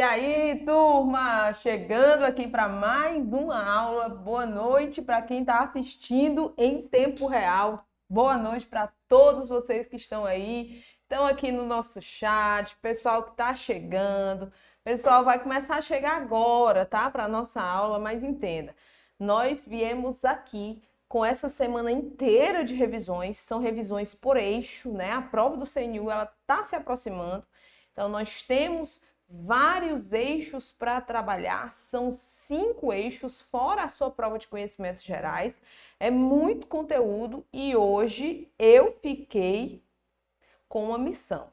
aí, turma, chegando aqui para mais uma aula. Boa noite para quem está assistindo em tempo real. Boa noite para todos vocês que estão aí, estão aqui no nosso chat, pessoal que está chegando. Pessoal, vai começar a chegar agora, tá? Para a nossa aula, mas entenda, nós viemos aqui com essa semana inteira de revisões, são revisões por eixo, né? A prova do CNU, ela está se aproximando, então nós temos vários eixos para trabalhar, são 5 eixos, fora a sua prova de conhecimentos gerais, é muito conteúdo e hoje eu fiquei com a missão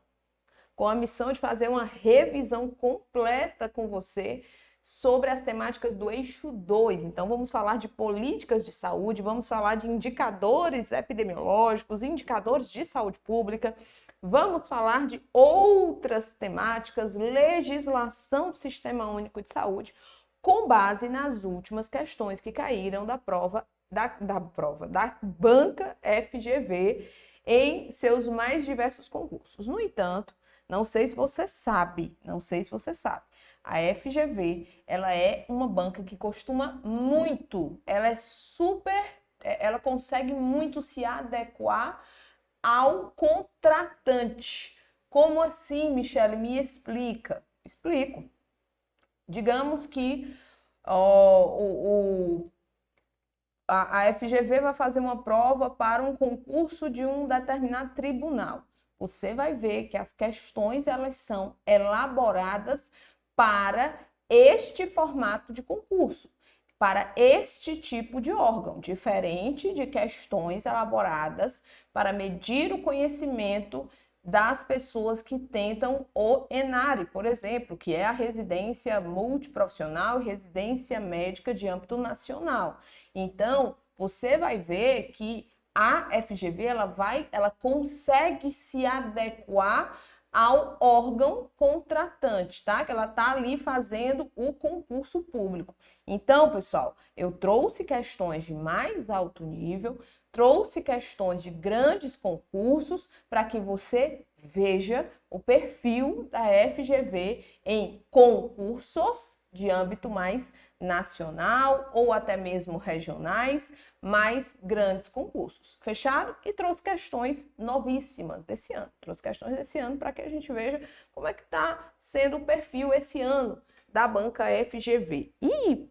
de fazer uma revisão completa com você sobre as temáticas do eixo 2. Então, vamos falar de políticas de saúde, vamos falar de indicadores epidemiológicos, indicadores de saúde pública, vamos falar de outras temáticas, legislação do Sistema Único de Saúde, com base nas últimas questões que caíram da da banca FGV em seus mais diversos concursos. No entanto, não sei se você sabe, a FGV, ela é uma banca que costuma muito, ela consegue muito se adequar ao contratante. Como assim, Michele? Me explica. Explico. Digamos que a FGV vai fazer uma prova para um concurso de um determinado tribunal. Você vai ver que as questões elas são elaboradas para este formato de concurso, para este tipo de órgão, diferente de questões elaboradas para medir o conhecimento das pessoas que tentam o ENARE, por exemplo, que é a residência multiprofissional e residência médica de âmbito nacional. Então, você vai ver que a FGV ela consegue se adequar ao órgão contratante, tá? Que ela tá ali fazendo o concurso público. Então, pessoal, eu trouxe questões de mais alto nível, trouxe questões de grandes concursos para que você veja o perfil da FGV em concursos de âmbito mais nacional ou até mesmo regionais, mais grandes concursos. Fechado? E trouxe questões novíssimas desse ano. Trouxe questões desse ano para que a gente veja como é que está sendo o perfil esse ano da banca FGV. E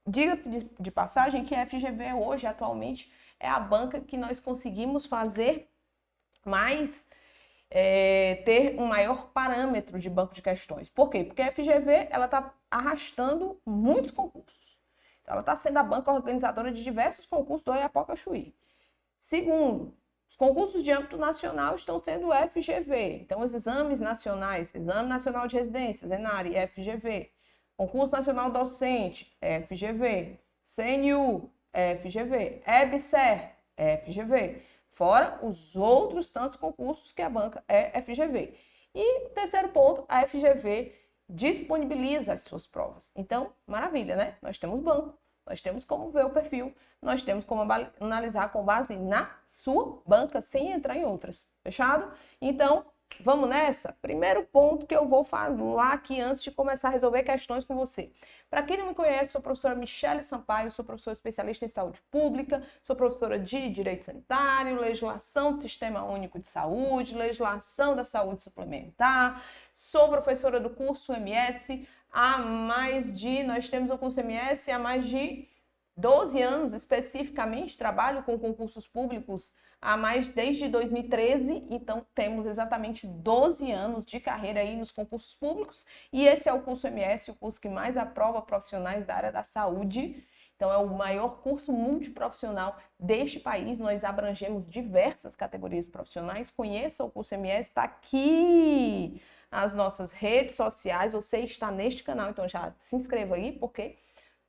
diga-se de passagem que a FGV hoje, atualmente, é a banca que nós conseguimos fazer mais ter um maior parâmetro de banco de questões. Por quê? Porque a FGV ela está arrastando muitos concursos. Então, ela está sendo a banca organizadora de diversos concursos do Oiapoque Chuí. Segundo, os concursos de âmbito nacional estão sendo FGV. Então, os exames nacionais, Exame Nacional de Residências, ENARE, FGV. Concurso Nacional Docente, FGV. CNU, FGV. EBSER, FGV. Fora os outros tantos concursos que a banca é FGV. E terceiro ponto, a FGV disponibiliza as suas provas. Então, maravilha, né? Nós temos banco, nós temos como ver o perfil, nós temos como analisar com base na sua banca, sem entrar em outras. Fechado? Então, vamos nessa? Primeiro ponto que eu vou falar aqui antes de começar a resolver questões com você. Para quem não me conhece, sou a professora Michele Sampaio, sou professora especialista em saúde pública, sou professora de direito sanitário, legislação do Sistema Único de Saúde, legislação da saúde suplementar, sou professora do curso MS nós temos o curso MS há mais de 12 anos, especificamente, trabalho com concursos públicos desde 2013, então temos exatamente 12 anos de carreira aí nos concursos públicos, e esse é o curso MS, o curso que mais aprova profissionais da área da saúde. Então é o maior curso multiprofissional deste país, nós abrangemos diversas categorias profissionais. Conheça o curso MS, está aqui as nossas redes sociais, você está neste canal, então já se inscreva aí, porque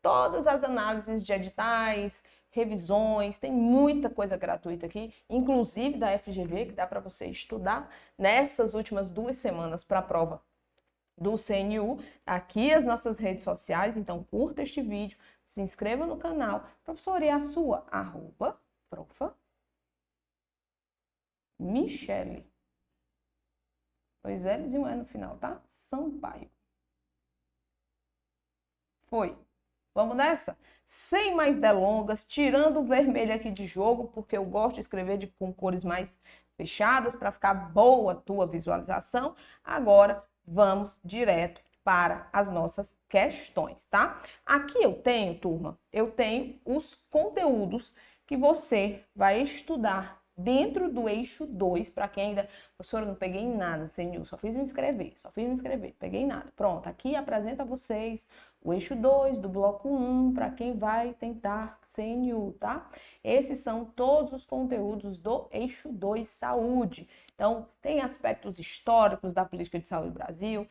todas as análises de editais, revisões, tem muita coisa gratuita aqui, inclusive da FGV, que dá para você estudar nessas últimas 2 semanas para a prova do CNU. Aqui as nossas redes sociais, então curta este vídeo, se inscreva no canal. Professor, e a sua? @profa Michele. 2 L's e um E no final, tá? Sampaio. Foi. Vamos nessa? Sem mais delongas, tirando o vermelho aqui de jogo, porque eu gosto de escrever com cores mais fechadas para ficar boa a tua visualização. Agora, vamos direto para as nossas questões, tá? Aqui eu tenho, turma, eu tenho os conteúdos que você vai estudar dentro do eixo 2, para quem ainda... Professora, não peguei nada, CNU, só fiz me inscrever, peguei nada. Pronto, aqui apresenta a vocês o eixo 2 do bloco 1, para quem vai tentar CNU, tá? Esses são todos os conteúdos do eixo 2 saúde. Então, tem aspectos históricos da política de saúde do Brasil,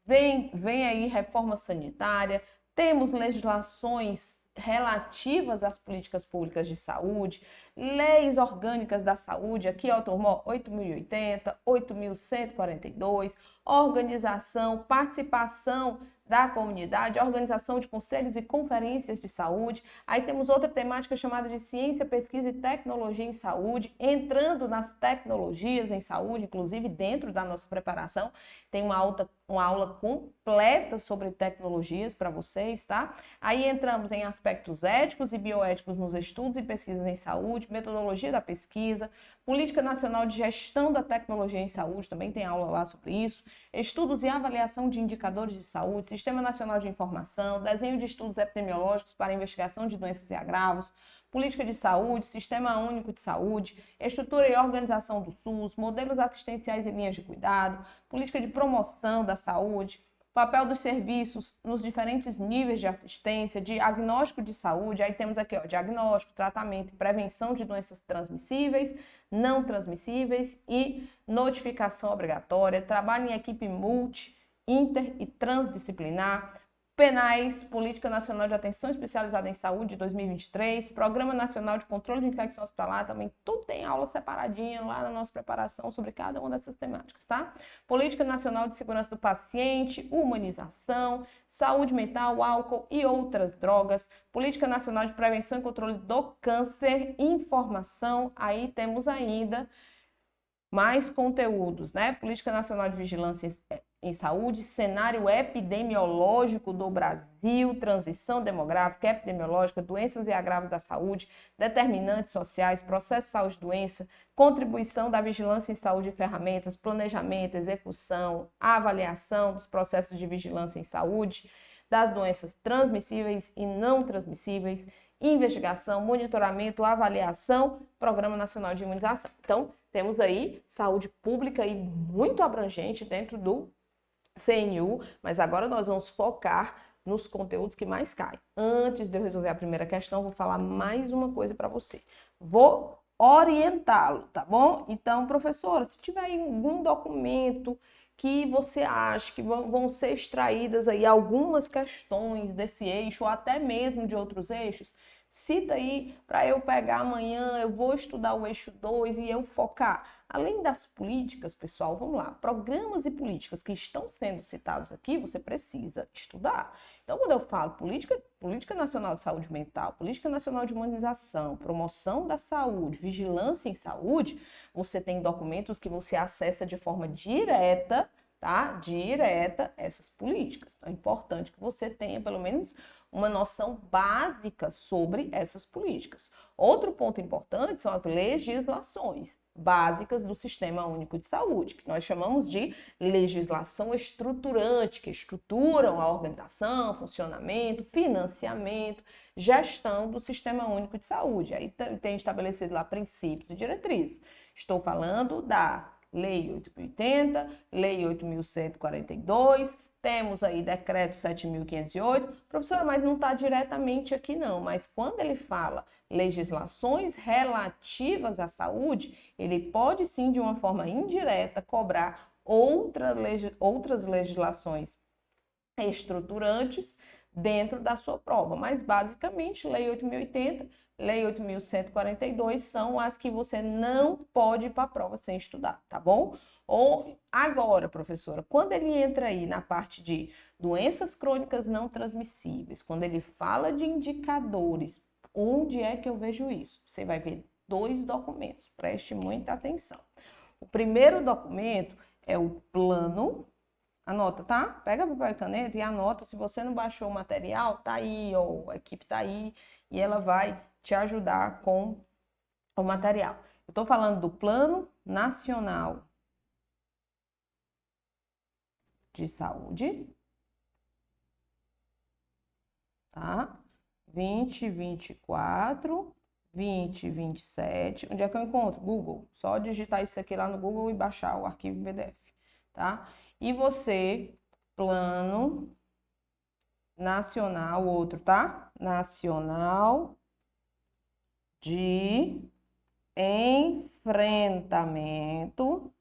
vem aí reforma sanitária, temos legislações relativas às políticas públicas de saúde, leis orgânicas da saúde, aqui ó, turma, 8.080, 8.142, organização, participação da comunidade, organização de conselhos e conferências de saúde. Aí temos outra temática chamada de ciência, pesquisa e tecnologia em saúde, entrando nas tecnologias em saúde, inclusive dentro da nossa preparação, tem uma aula completa sobre tecnologias para vocês, tá? Aí entramos em aspectos éticos e bioéticos nos estudos e pesquisas em saúde, metodologia da pesquisa, política nacional de gestão da tecnologia em saúde, também tem aula lá sobre isso, estudos e avaliação de indicadores de saúde, Sistema Nacional de Informação, desenho de estudos epidemiológicos para investigação de doenças e agravos, política de saúde, Sistema Único de Saúde, estrutura e organização do SUS, modelos assistenciais e linhas de cuidado, política de promoção da saúde, papel dos serviços nos diferentes níveis de assistência, diagnóstico de saúde, aí temos aqui, ó, diagnóstico, tratamento e prevenção de doenças transmissíveis, não transmissíveis e notificação obrigatória, trabalho em equipe multi, inter e transdisciplinar, penais, Política Nacional de Atenção Especializada em Saúde de 2023, Programa Nacional de Controle de Infecção Hospitalar, também tudo tem aula separadinha lá na nossa preparação sobre cada uma dessas temáticas, tá? Política Nacional de Segurança do Paciente, humanização, saúde mental, álcool e outras drogas, Política Nacional de Prevenção e Controle do Câncer, informação, aí temos ainda mais conteúdos, né? Política Nacional de Vigilância em Saúde, cenário epidemiológico do Brasil, transição demográfica, epidemiológica, doenças e agravos da saúde, determinantes sociais, processo de saúde e doença, contribuição da vigilância em saúde e ferramentas, planejamento, execução, avaliação dos processos de vigilância em saúde, das doenças transmissíveis e não transmissíveis, investigação, monitoramento, avaliação, Programa Nacional de Imunização. Então, temos aí saúde pública e muito abrangente dentro do CNU, mas agora nós vamos focar nos conteúdos que mais caem. Antes de eu resolver a primeira questão, vou falar mais uma coisa para você. Vou orientá-lo, tá bom? Então, professora, se tiver aí algum documento que você acha que vão ser extraídas aí algumas questões desse eixo, ou até mesmo de outros eixos, cita aí para eu pegar amanhã, eu vou estudar o eixo 2 e eu focar. Além das políticas, pessoal, vamos lá, programas e políticas que estão sendo citados aqui, você precisa estudar. Então, quando eu falo política nacional de saúde mental, política nacional de humanização, promoção da saúde, vigilância em saúde, você tem documentos que você acessa de forma direta, tá? Direta essas políticas. Então, é importante que você tenha pelo menos uma noção básica sobre essas políticas. Outro ponto importante são as legislações básicas do Sistema Único de Saúde, que nós chamamos de legislação estruturante, que estruturam a organização, funcionamento, financiamento, gestão do Sistema Único de Saúde. Aí tem estabelecido lá princípios e diretrizes. Estou falando da Lei 8.080, Lei 8.142, temos aí Decreto 7.508. Professora, mas não está diretamente aqui não, mas quando ele fala legislações relativas à saúde, ele pode sim, de uma forma indireta, cobrar outras legislações estruturantes dentro da sua prova, mas basicamente Lei 8.080, Lei 8.142 são as que você não pode ir para a prova sem estudar, tá bom? Ou agora, professora, quando ele entra aí na parte de doenças crônicas não transmissíveis, quando ele fala de indicadores, onde é que eu vejo isso? Você vai ver 2 documentos, preste muita atenção. O primeiro documento é o plano Anota, tá? Pega papel e caneta e anota. Se você não baixou o material, tá aí, ou a equipe tá aí, e ela vai te ajudar com o material. Eu tô falando do Plano Nacional de Saúde, tá? 2024, 2027. Onde é que eu encontro? Google. Só digitar isso aqui lá no Google e baixar o arquivo em PDF, tá? E você, Plano Nacional, outro, tá? Nacional de Enfrentamento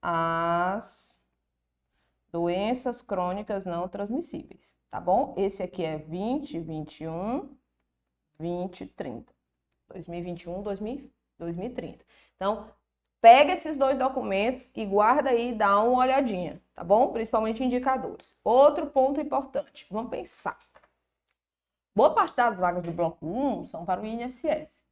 às doenças crônicas não transmissíveis, tá bom? Esse aqui é 2021, 2030. 2021, 2030. Então, pega esses dois documentos e guarda aí e dá uma olhadinha, tá bom? Principalmente indicadores. Outro ponto importante, vamos pensar. Boa parte das vagas do bloco 1 são para o INSS.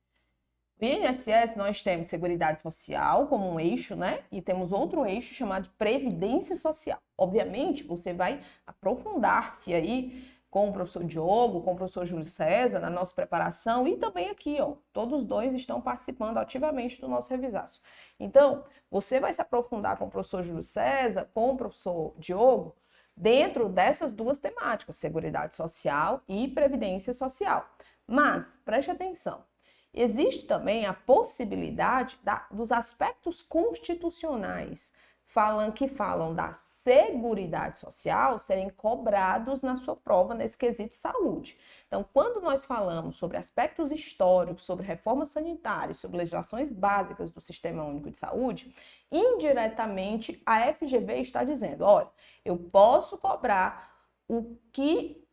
No INSS, nós temos Seguridade Social como um eixo, né? E temos outro eixo chamado de Previdência Social. Obviamente, você vai aprofundar-se aí com o professor Diogo, com o professor Júlio César, na nossa preparação, e também aqui, ó, todos dois estão participando ativamente do nosso revisaço. Então, você vai se aprofundar com o professor Júlio César, com o professor Diogo, dentro dessas duas temáticas, Seguridade Social e Previdência Social. Mas, preste atenção, existe também a possibilidade dos aspectos constitucionais que falam da Seguridade Social serem cobrados na sua prova nesse quesito saúde. Então, quando nós falamos sobre aspectos históricos, sobre reformas sanitárias, sobre legislações básicas do Sistema Único de Saúde, indiretamente a FGV está dizendo, olha, eu posso cobrar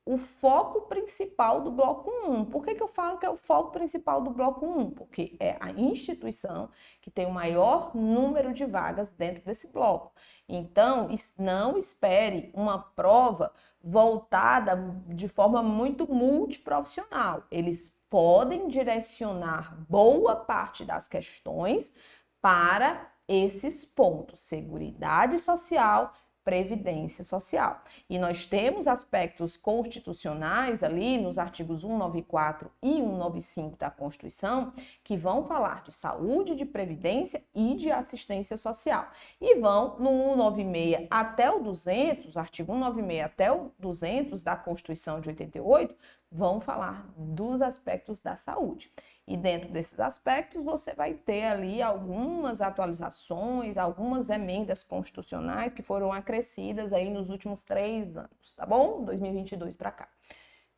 o foco principal do bloco 1. Por que eu falo que é o foco principal do bloco 1? Porque é a instituição que tem o maior número de vagas dentro desse bloco. Então, não espere uma prova voltada de forma muito multiprofissional. Eles podem direcionar boa parte das questões para esses pontos: Seguridade Social, Previdência Social. E nós temos aspectos constitucionais ali nos artigos 194 e 195 da Constituição que vão falar de saúde, de previdência e de assistência social. E vão no 196 até o 200, artigo 196 até o 200 da Constituição de 88, vão falar dos aspectos da saúde. E dentro desses aspectos, você vai ter ali algumas atualizações, algumas emendas constitucionais que foram acrescidas aí nos últimos 3 anos, tá bom? 2022 para cá.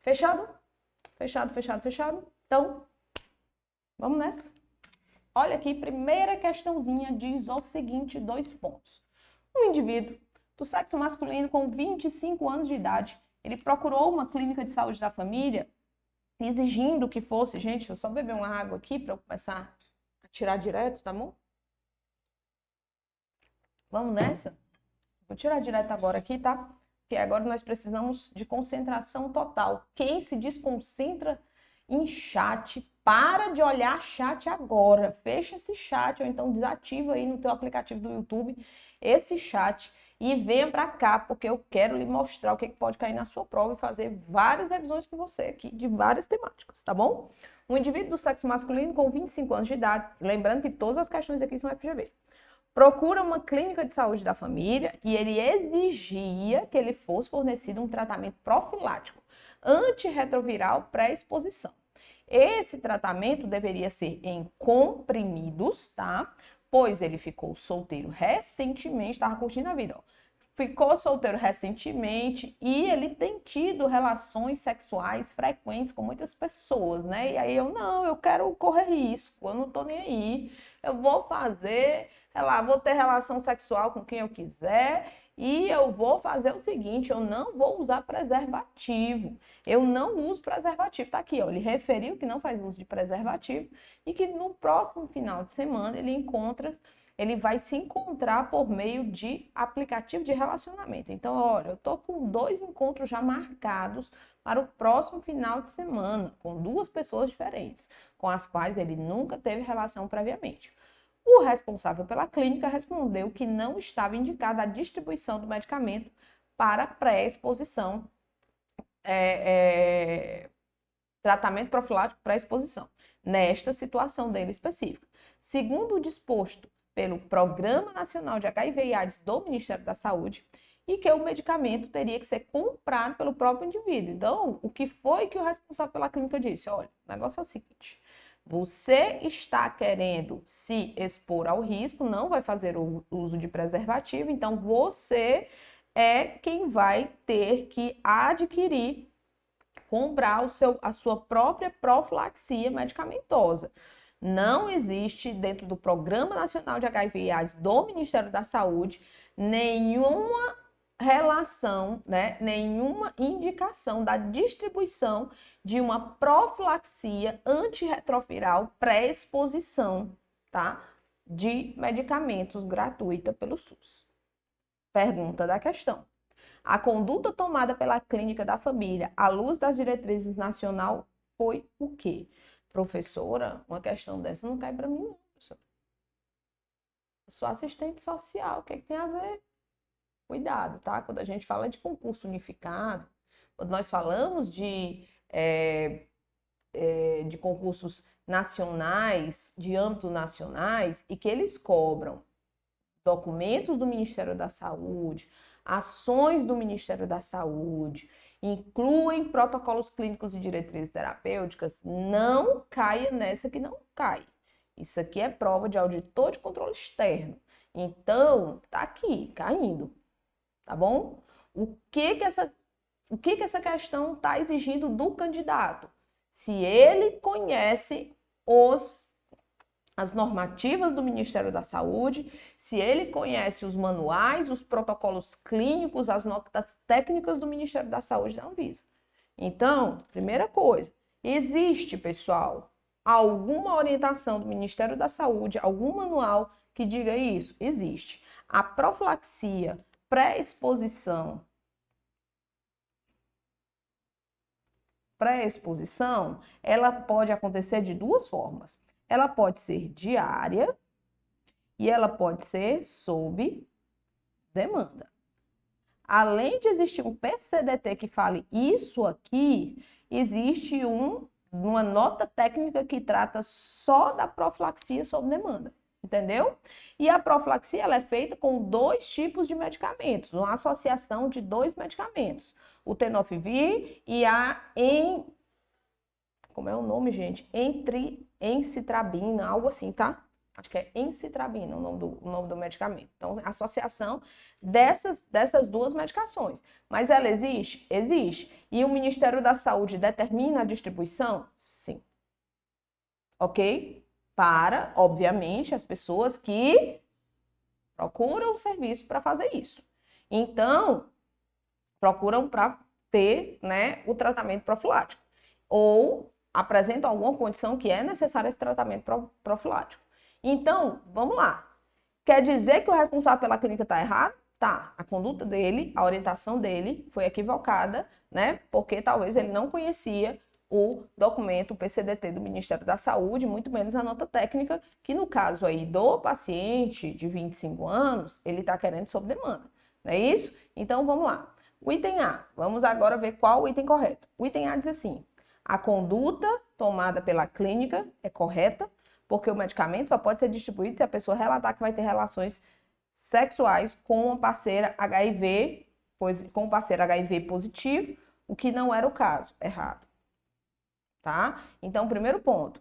Fechado? Fechado, fechado, fechado? Então, vamos nessa? Olha aqui, primeira questãozinha diz o seguinte, 2 pontos. Um indivíduo do sexo masculino com 25 anos de idade, ele procurou uma clínica de saúde da família exigindo que fosse, gente, eu só beber uma água aqui para eu começar a tirar direto, tá bom? Vamos nessa? Vou tirar direto agora aqui, tá? Porque agora nós precisamos de concentração total. Quem se desconcentra em chat, para de olhar chat agora. Fecha esse chat ou então desativa aí no teu aplicativo do YouTube esse chat e venha para cá, porque eu quero lhe mostrar o que pode cair na sua prova e fazer várias revisões com você aqui de várias temáticas, tá bom? Um indivíduo do sexo masculino com 25 anos de idade, lembrando que todas as questões aqui são FGV, procura uma clínica de saúde da família e ele exigia que ele fosse fornecido um tratamento profilático antirretroviral pré-exposição. Esse tratamento deveria ser em comprimidos, tá? Pois ele ficou solteiro recentemente, estava curtindo a vida, ó. Ficou solteiro recentemente e ele tem tido relações sexuais frequentes com muitas pessoas, né? E aí eu quero correr risco, eu não tô nem aí, eu vou fazer, sei lá, vou ter relação sexual com quem eu quiser e eu vou fazer o seguinte, eu não vou usar preservativo, eu não uso preservativo, tá aqui, ó, ele referiu que não faz uso de preservativo e que no próximo final de semana ele vai se encontrar por meio de aplicativo de relacionamento. Então, olha, eu tô com 2 encontros já marcados para o próximo final de semana, com 2 pessoas diferentes, com as quais ele nunca teve relação previamente. O responsável pela clínica respondeu que não estava indicada a distribuição do medicamento para pré-exposição, tratamento profilático pré-exposição, nesta situação dele específica. Segundo o disposto pelo Programa Nacional de HIV e AIDS do Ministério da Saúde, e que o medicamento teria que ser comprado pelo próprio indivíduo. Então, o que foi que o responsável pela clínica disse? Olha, o negócio é o seguinte, você está querendo se expor ao risco, não vai fazer o uso de preservativo, então você é quem vai ter que adquirir, comprar a sua própria profilaxia medicamentosa. Não existe dentro do Programa Nacional de HIV e AIDS do Ministério da Saúde nenhuma relação, né, nenhuma indicação da distribuição de uma profilaxia antirretroviral pré-exposição, tá, de medicamentos gratuita pelo SUS. Pergunta da questão. A conduta tomada pela clínica da família à luz das diretrizes nacional foi o quê? Professora, uma questão dessa não cai para mim, não, professora. Eu sou assistente social, o que tem a ver? Cuidado, tá? Quando a gente fala de concurso unificado, quando nós falamos de concursos nacionais, de âmbito nacionais, e que eles cobram documentos do Ministério da Saúde, ações do Ministério da Saúde, incluem protocolos clínicos e diretrizes terapêuticas, não caia nessa que não cai. Isso aqui é prova de auditor de controle externo. Então, tá aqui, caindo. Tá bom? O que essa questão está exigindo do candidato? Se ele conhece as normativas do Ministério da Saúde, se ele conhece os manuais, os protocolos clínicos, as notas técnicas do Ministério da Saúde da Anvisa. Então, primeira coisa, existe, pessoal, alguma orientação do Ministério da Saúde, algum manual que diga isso? Existe. A profilaxia pré-exposição, ela pode acontecer de duas formas. Ela pode ser diária e ela pode ser sob demanda. Além de existir um PCDT que fale isso aqui, existe uma nota técnica que trata só da profilaxia sob demanda. Entendeu? E a profilaxia ela é feita com 2 tipos de medicamentos, uma associação de 2 medicamentos, o tenofovir e como é o nome, gente? Encitrabina, algo assim, tá? Acho que é encitrabina o nome do medicamento. Então, associação dessas 2 medicações. Mas ela existe? Existe. E o Ministério da Saúde determina a distribuição? Sim. Ok? Para, obviamente, as pessoas que procuram o serviço para fazer isso. Então, procuram para ter, né, o tratamento profilático. Ou apresentam alguma condição que é necessário esse tratamento profilático. Então, vamos lá. Quer dizer que o responsável pela clínica está errado? Tá. A conduta dele, a orientação dele foi equivocada, né? Porque talvez ele não conhecia o documento, o PCDT do Ministério da Saúde, muito menos a nota técnica, que no caso aí do paciente de 25 anos, ele está querendo sob demanda, não é isso? Então, vamos lá. O item A, vamos agora ver qual o item correto. O item A diz assim, a conduta tomada pela clínica é correta, porque o medicamento só pode ser distribuído se a pessoa relatar que vai ter relações sexuais com uma parceira HIV, com um parceiro HIV positivo, o que não era o caso, errado. Tá? Então, primeiro ponto,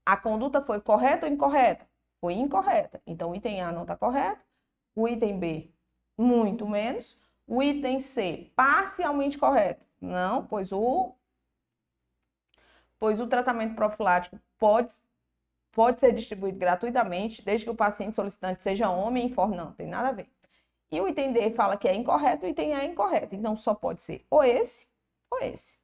a conduta foi correta ou incorreta? Foi incorreta. Então, o item A não está correto, o item B, muito menos, o item C, parcialmente correto. Não, pois o tratamento profilático pode ser distribuído gratuitamente, desde que o paciente solicitante seja homem e informe. Não, tem nada a ver. E o item D fala que é incorreto, o item A é incorreto. Então, só pode ser ou esse ou esse.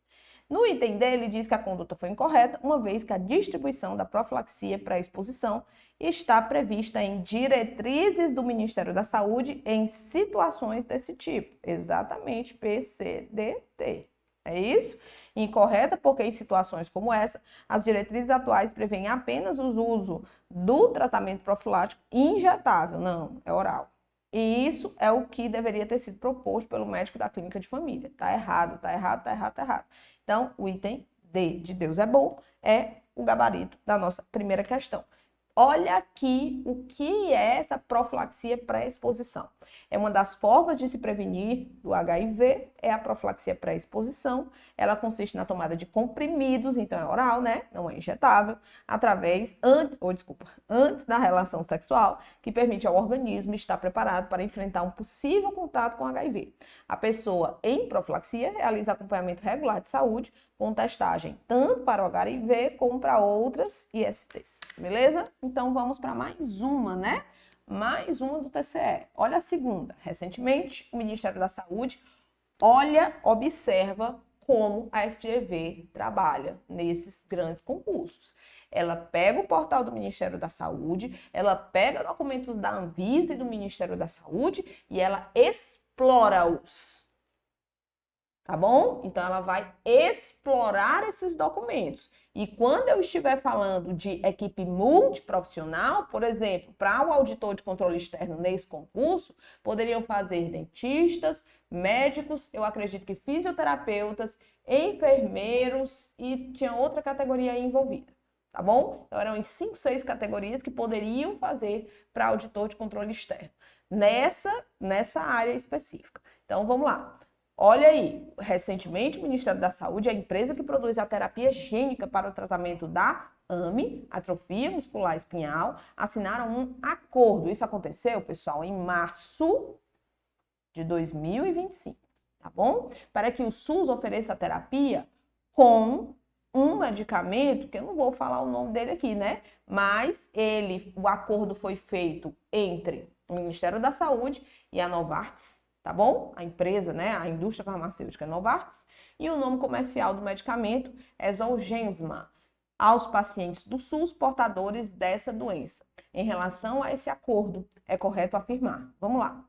No item D, ele diz que a conduta foi incorreta, uma vez que a distribuição da profilaxia pré-exposição está prevista em diretrizes do Ministério da Saúde em situações desse tipo. Exatamente, PCDT. É isso? Incorreta, porque em situações como essa, as diretrizes atuais prevêem apenas o uso do tratamento profilático injetável. Não, é oral. E isso é o que deveria ter sido proposto pelo médico da clínica de família. Tá errado, tá errado, tá errado, tá errado. Então, o item D de Deus é bom é o gabarito da nossa primeira questão. Olha aqui o que é essa profilaxia pré-exposição. É uma das formas de se prevenir do HIV, é a profilaxia pré-exposição. Ela consiste na tomada de comprimidos, então é oral, né? Não é injetável, antes da relação sexual, que permite ao organismo estar preparado para enfrentar um possível contato com HIV. A pessoa em profilaxia realiza acompanhamento regular de saúde, com testagem tanto para o HIV como para outras ISTs, beleza? Então vamos para mais uma, né? Mais uma do TCE. Olha a segunda. Recentemente, o Ministério da Saúde observa como a FGV trabalha nesses grandes concursos. Ela pega o portal do Ministério da Saúde, ela pega documentos da Anvisa e do Ministério da Saúde e ela explora-os. Tá bom? Então, ela vai explorar esses documentos. E quando eu estiver falando de equipe multiprofissional, por exemplo, para o auditor de controle externo nesse concurso, poderiam fazer dentistas, médicos, eu acredito que fisioterapeutas, enfermeiros e tinha outra categoria aí envolvida. Tá bom? Então, eram 5, 6 categorias que poderiam fazer para auditor de controle externo nessa área específica. Então, vamos lá. Olha aí, recentemente o Ministério da Saúde, a empresa que produz a terapia gênica para o tratamento da AME, atrofia muscular espinhal, assinaram um acordo. Isso aconteceu, pessoal, em março de 2025, tá bom? Para que o SUS ofereça a terapia com um medicamento, que eu não vou falar o nome dele aqui, né? Mas o acordo foi feito entre o Ministério da Saúde e a Novartis, tá bom? A empresa, né, a indústria farmacêutica Novartis, e o nome comercial do medicamento é Zolgensma, aos pacientes do SUS portadores dessa doença. Em relação a esse acordo, é correto afirmar. Vamos lá.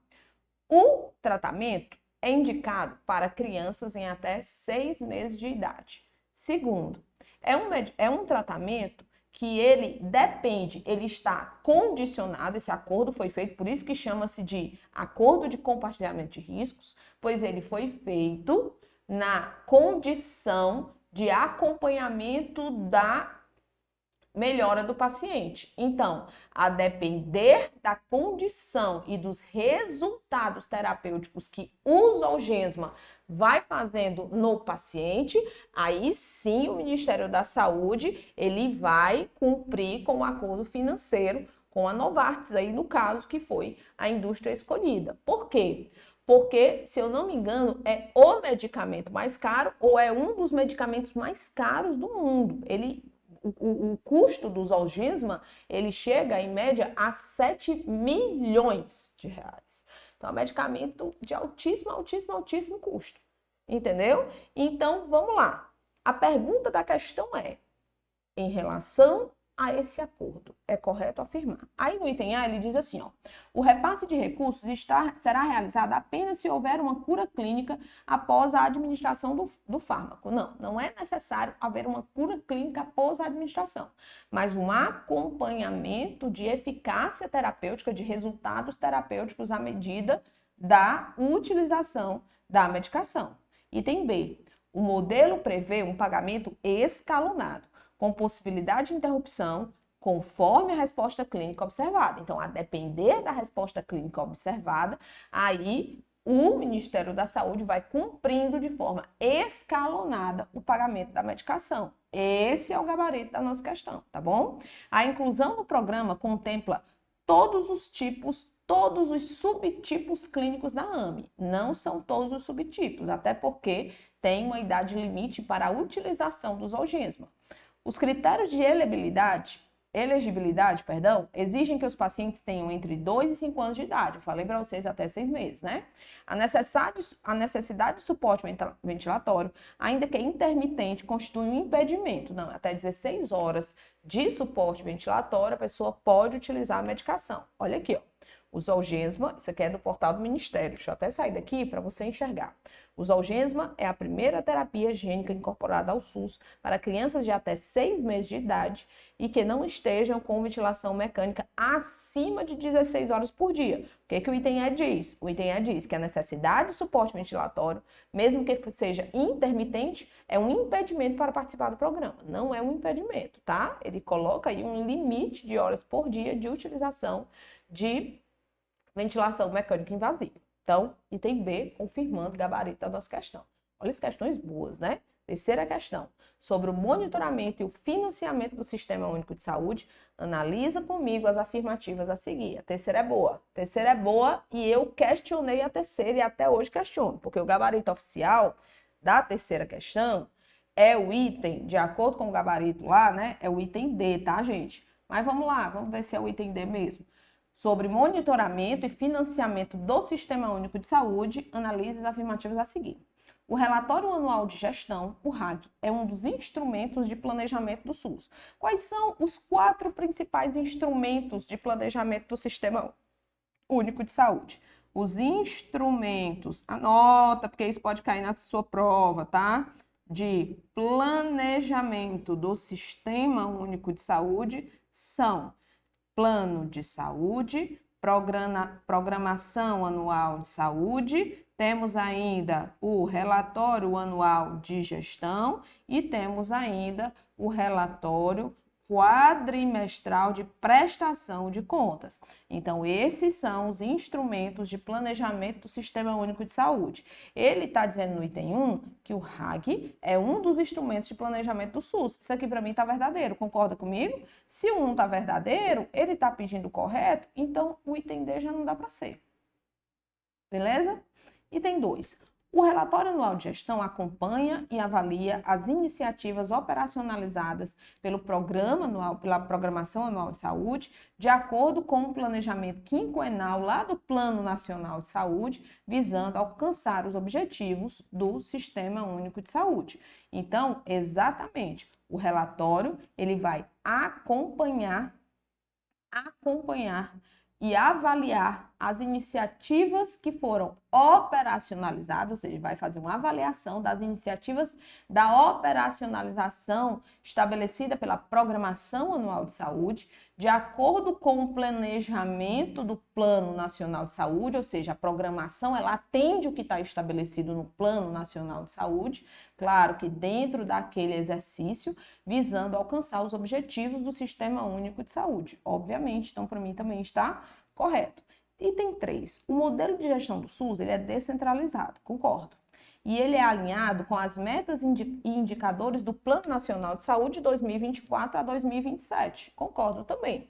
O tratamento é indicado para crianças em até 6 meses de idade. Segundo, é um tratamento que ele está condicionado, esse acordo foi feito, por isso que chama-se de acordo de compartilhamento de riscos, pois ele foi feito na condição de acompanhamento da melhora do paciente. Então, a depender da condição e dos resultados terapêuticos que o Zolgensma vai fazendo no paciente, aí sim o Ministério da Saúde, ele vai cumprir com o acordo financeiro com a Novartis, aí no caso que foi a indústria escolhida. Por quê? Porque, se eu não me engano, é o medicamento mais caro ou é um dos medicamentos mais caros do mundo. O custo do Zolgensma, ele chega, em média, a 7 milhões de reais. Então, é um medicamento de altíssimo, altíssimo, altíssimo custo. Entendeu? Então, vamos lá. A pergunta da questão é, em relação a esse acordo, é correto afirmar? Aí no item A, ele diz assim, ó, o repasse de recursos será realizado apenas se houver uma cura clínica após a administração do fármaco. Não é necessário haver uma cura clínica após a administração, mas um acompanhamento de eficácia terapêutica, de resultados terapêuticos à medida da utilização da medicação. Item B, o modelo prevê um pagamento escalonado, com possibilidade de interrupção, conforme a resposta clínica observada. Então, a depender da resposta clínica observada, aí o Ministério da Saúde vai cumprindo de forma escalonada o pagamento da medicação. Esse é o gabarito da nossa questão, tá bom? A inclusão no programa contempla todos os subtipos clínicos da AME. Não são todos os subtipos, até porque tem uma idade limite para a utilização do Zolgensma. Os critérios de elegibilidade, exigem que os pacientes tenham entre 2 e 5 anos de idade. Eu falei para vocês até 6 meses, né? A necessidade de suporte ventilatório, ainda que intermitente, constitui um impedimento. Não, até 16 horas de suporte ventilatório, a pessoa pode utilizar a medicação. Olha aqui, ó. O Zolgensma, isso aqui é do portal do Ministério, deixa eu até sair daqui para você enxergar. O Zolgensma é a primeira terapia gênica incorporada ao SUS para crianças de até 6 meses de idade e que não estejam com ventilação mecânica acima de 16 horas por dia. O que o item E diz? O item E diz que a necessidade de suporte ventilatório, mesmo que seja intermitente, é um impedimento para participar do programa. Não é um impedimento, tá? Ele coloca aí um limite de horas por dia de utilização de ventilação mecânica invasiva. Então, item B, confirmando o gabarito da nossa questão. Olha as questões boas, né? Terceira questão, sobre o monitoramento e o financiamento do Sistema Único de Saúde, analisa comigo as afirmativas a seguir. A terceira é boa. A terceira é boa e eu questionei a terceira e até hoje questiono, porque o gabarito oficial da terceira questão é o item, de acordo com o gabarito lá, né? É o item D, tá, gente? Mas vamos lá, vamos ver se é o item D mesmo. Sobre monitoramento e financiamento do Sistema Único de Saúde, analise as afirmativas a seguir. O Relatório Anual de Gestão, o RAG, é um dos instrumentos de planejamento do SUS. Quais são os 4 principais instrumentos de planejamento do Sistema Único de Saúde? Os instrumentos, anota, porque isso pode cair na sua prova, tá? De planejamento do Sistema Único de Saúde são Plano de Saúde, Programação Anual de Saúde, temos ainda o Relatório Anual de Gestão e temos ainda o Relatório Quadrimestral de Prestação de Contas. Então, esses são os instrumentos de planejamento do Sistema Único de Saúde. Ele está dizendo no item 1 que o RAG é um dos instrumentos de planejamento do SUS. Isso aqui para mim está verdadeiro, concorda comigo? Se o 1 está verdadeiro, ele está pedindo o correto, então o item D já não dá para ser. Beleza? Item 2. O relatório anual de gestão acompanha e avalia as iniciativas operacionalizadas pelo programa anual, pela Programação Anual de Saúde, de acordo com o planejamento quinquenal lá do Plano Nacional de Saúde, visando alcançar os objetivos do Sistema Único de Saúde. Então, exatamente, o relatório ele vai acompanhar e avaliar as iniciativas que foram operacionalizadas, ou seja, vai fazer uma avaliação das iniciativas da operacionalização estabelecida pela Programação Anual de Saúde, de acordo com o planejamento do Plano Nacional de Saúde, ou seja, a programação ela atende o que está estabelecido no Plano Nacional de Saúde, claro que dentro daquele exercício, visando alcançar os objetivos do Sistema Único de Saúde. Obviamente, então para mim também está correto. Item 3. O modelo de gestão do SUS ele é descentralizado, concordo. E ele é alinhado com as metas e indicadores do Plano Nacional de Saúde de 2024 a 2027. Concordo também.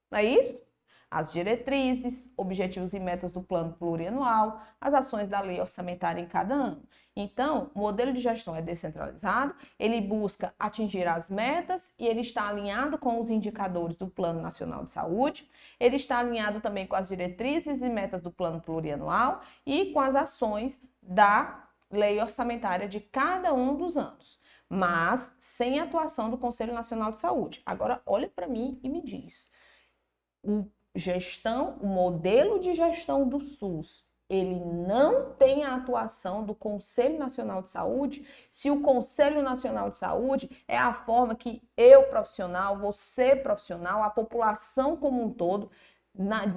Não é isso? As diretrizes, objetivos e metas do plano plurianual, as ações da lei orçamentária em cada ano. Então, o modelo de gestão é descentralizado, ele busca atingir as metas e ele está alinhado com os indicadores do Plano Nacional de Saúde, ele está alinhado também com as diretrizes e metas do plano plurianual e com as ações da lei orçamentária de cada um dos anos, mas sem atuação do Conselho Nacional de Saúde. Agora, olha para mim e me diz, o modelo de gestão do SUS, ele não tem a atuação do Conselho Nacional de Saúde, se o Conselho Nacional de Saúde é a forma que eu, profissional, você, profissional, a população como um todo,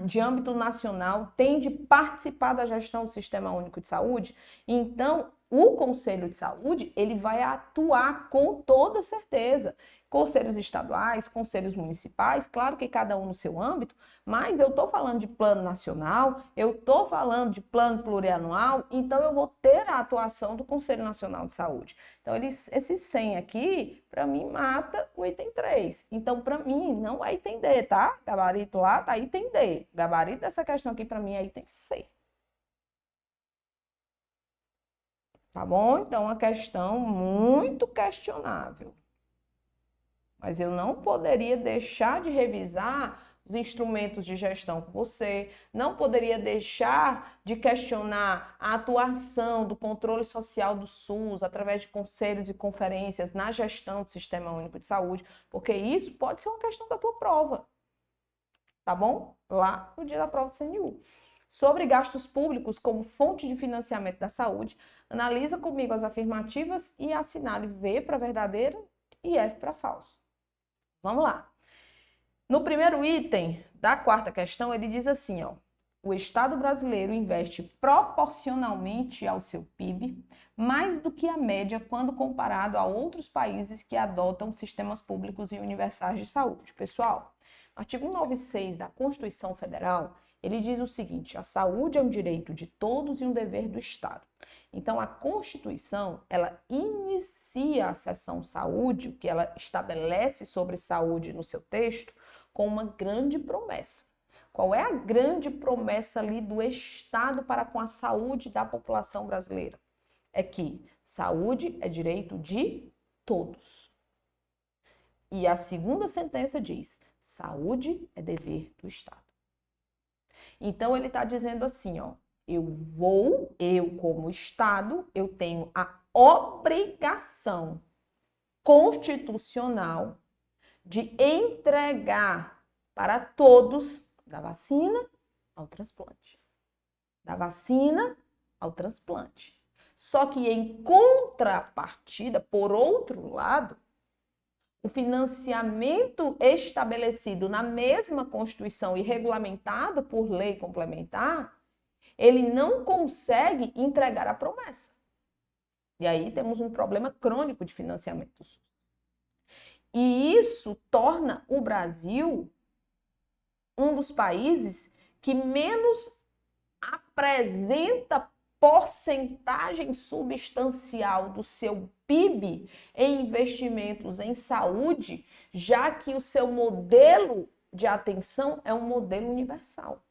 de âmbito nacional, tem de participar da gestão do Sistema Único de Saúde, então o Conselho de Saúde, ele vai atuar com toda certeza. Conselhos estaduais, conselhos municipais, claro que cada um no seu âmbito, mas eu estou falando de plano nacional, eu estou falando de plano plurianual, então eu vou ter a atuação do Conselho Nacional de Saúde. Então, esse 100 aqui, para mim, mata o item 3. Então, para mim, não é item D, tá? Gabarito lá tá item D. Gabarito dessa questão aqui, para mim, é item C. Tá bom? Então, uma questão muito questionável. Mas eu não poderia deixar de revisar os instrumentos de gestão com você, não poderia deixar de questionar a atuação do controle social do SUS através de conselhos e conferências na gestão do Sistema Único de Saúde, porque isso pode ser uma questão da tua prova. tá bom? Lá no dia da prova do CNU. Sobre gastos públicos como fonte de financiamento da saúde, analisa comigo as afirmativas e assinale V para verdadeira e F para falso. Vamos lá. No primeiro item da quarta questão, ele diz assim, ó: o Estado brasileiro investe proporcionalmente ao seu PIB mais do que a média quando comparado a outros países que adotam sistemas públicos e universais de saúde. Pessoal, no artigo 196 da Constituição Federal, ele diz o seguinte: a saúde é um direito de todos e um dever do Estado. Então, a Constituição, ela inicia a seção saúde, o que ela estabelece sobre saúde no seu texto, com uma grande promessa. Qual é a grande promessa ali do Estado para com a saúde da população brasileira? É que saúde é direito de todos. E a segunda sentença diz: saúde é dever do Estado. Então, ele está dizendo assim, ó: eu como Estado, eu tenho a obrigação constitucional de entregar para todos da vacina ao transplante. Da vacina ao transplante. Só que em contrapartida, por outro lado, o financiamento estabelecido na mesma Constituição e regulamentado por lei complementar, ele não consegue entregar a promessa. E aí temos um problema crônico de financiamento do SUS. E isso torna o Brasil um dos países que menos apresenta porcentagem substancial do seu PIB em investimentos em saúde, já que o seu modelo de atenção é um modelo universal.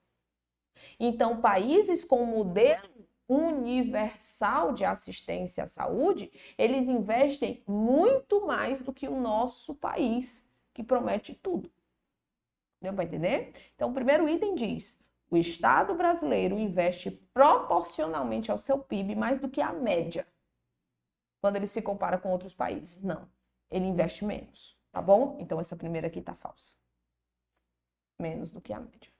Então, países com modelo universal de assistência à saúde, eles investem muito mais do que o nosso país, que promete tudo. Deu para entender? Então, o primeiro item diz: o Estado brasileiro investe proporcionalmente ao seu PIB mais do que a média, quando ele se compara com outros países. Não, ele investe menos, tá bom? Então, essa primeira aqui tá falsa. Menos do que a média.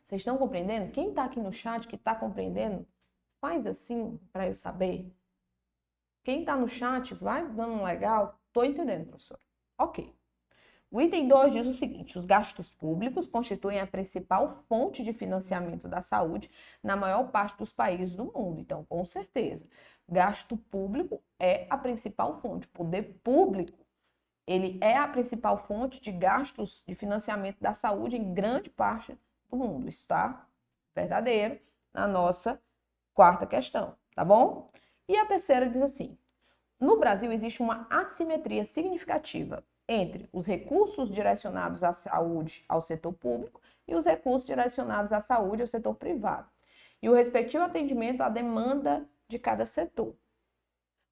Vocês estão compreendendo? Quem está aqui no chat que está compreendendo, faz assim para eu saber. Quem está no chat, vai dando um legal. Estou entendendo, professor. Ok. O item 2 diz o seguinte: os gastos públicos constituem a principal fonte de financiamento da saúde na maior parte dos países do mundo. Então, com certeza, gasto público é a principal fonte. O poder público, ele é a principal fonte de gastos de financiamento da saúde em grande parte do mundo. Isso está verdadeiro na nossa quarta questão, tá bom? E a terceira diz assim: no Brasil existe uma assimetria significativa entre os recursos direcionados à saúde ao setor público e os recursos direcionados à saúde ao setor privado, e o respectivo atendimento à demanda de cada setor.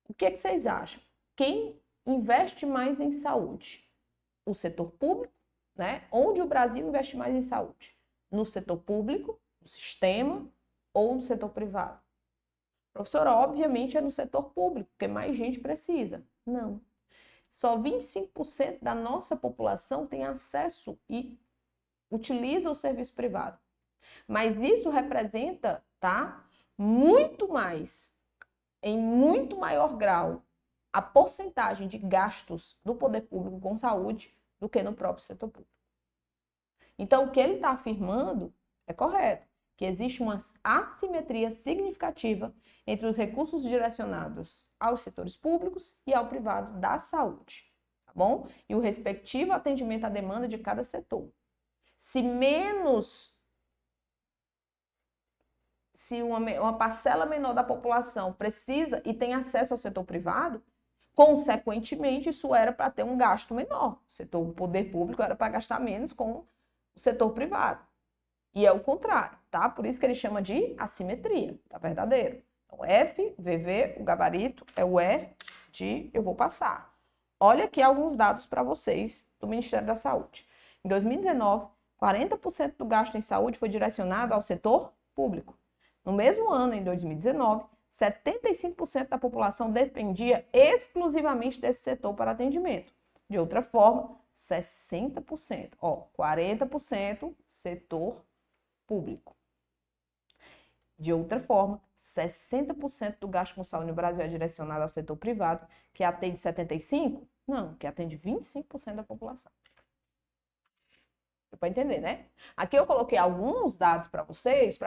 O que vocês acham? Quem investe mais em saúde? O setor público, né? Onde o Brasil investe mais em saúde? No setor público, no sistema, ou no setor privado? Professora, obviamente é no setor público, porque mais gente precisa. Não. Só 25% da nossa população tem acesso e utiliza o serviço privado. Mas isso representa, tá, muito mais, em muito maior grau, a porcentagem de gastos do poder público com saúde do que no próprio setor público. Então, o que ele está afirmando é correto, que existe uma assimetria significativa entre os recursos direcionados aos setores públicos e ao privado da saúde, tá bom? E o respectivo atendimento à demanda de cada setor. Se uma parcela menor da população precisa e tem acesso ao setor privado, consequentemente, isso era para ter um gasto menor. O poder público era para gastar menos com o setor privado. E é o contrário, tá? Por isso que ele chama de assimetria, tá verdadeiro. Então, F, VV, o gabarito é o E de eu vou passar. Olha aqui alguns dados para vocês do Ministério da Saúde. Em 2019, 40% do gasto em saúde foi direcionado ao setor público. No mesmo ano, em 2019, 75% da população dependia exclusivamente desse setor para atendimento. De outra forma, 60%. Ó, 40% setor público. De outra forma, 60% do gasto com saúde no Brasil é direcionado ao setor privado, que atende 75%? Não, que atende 25% da população. Deu para entender, né? Aqui eu coloquei alguns dados para vocês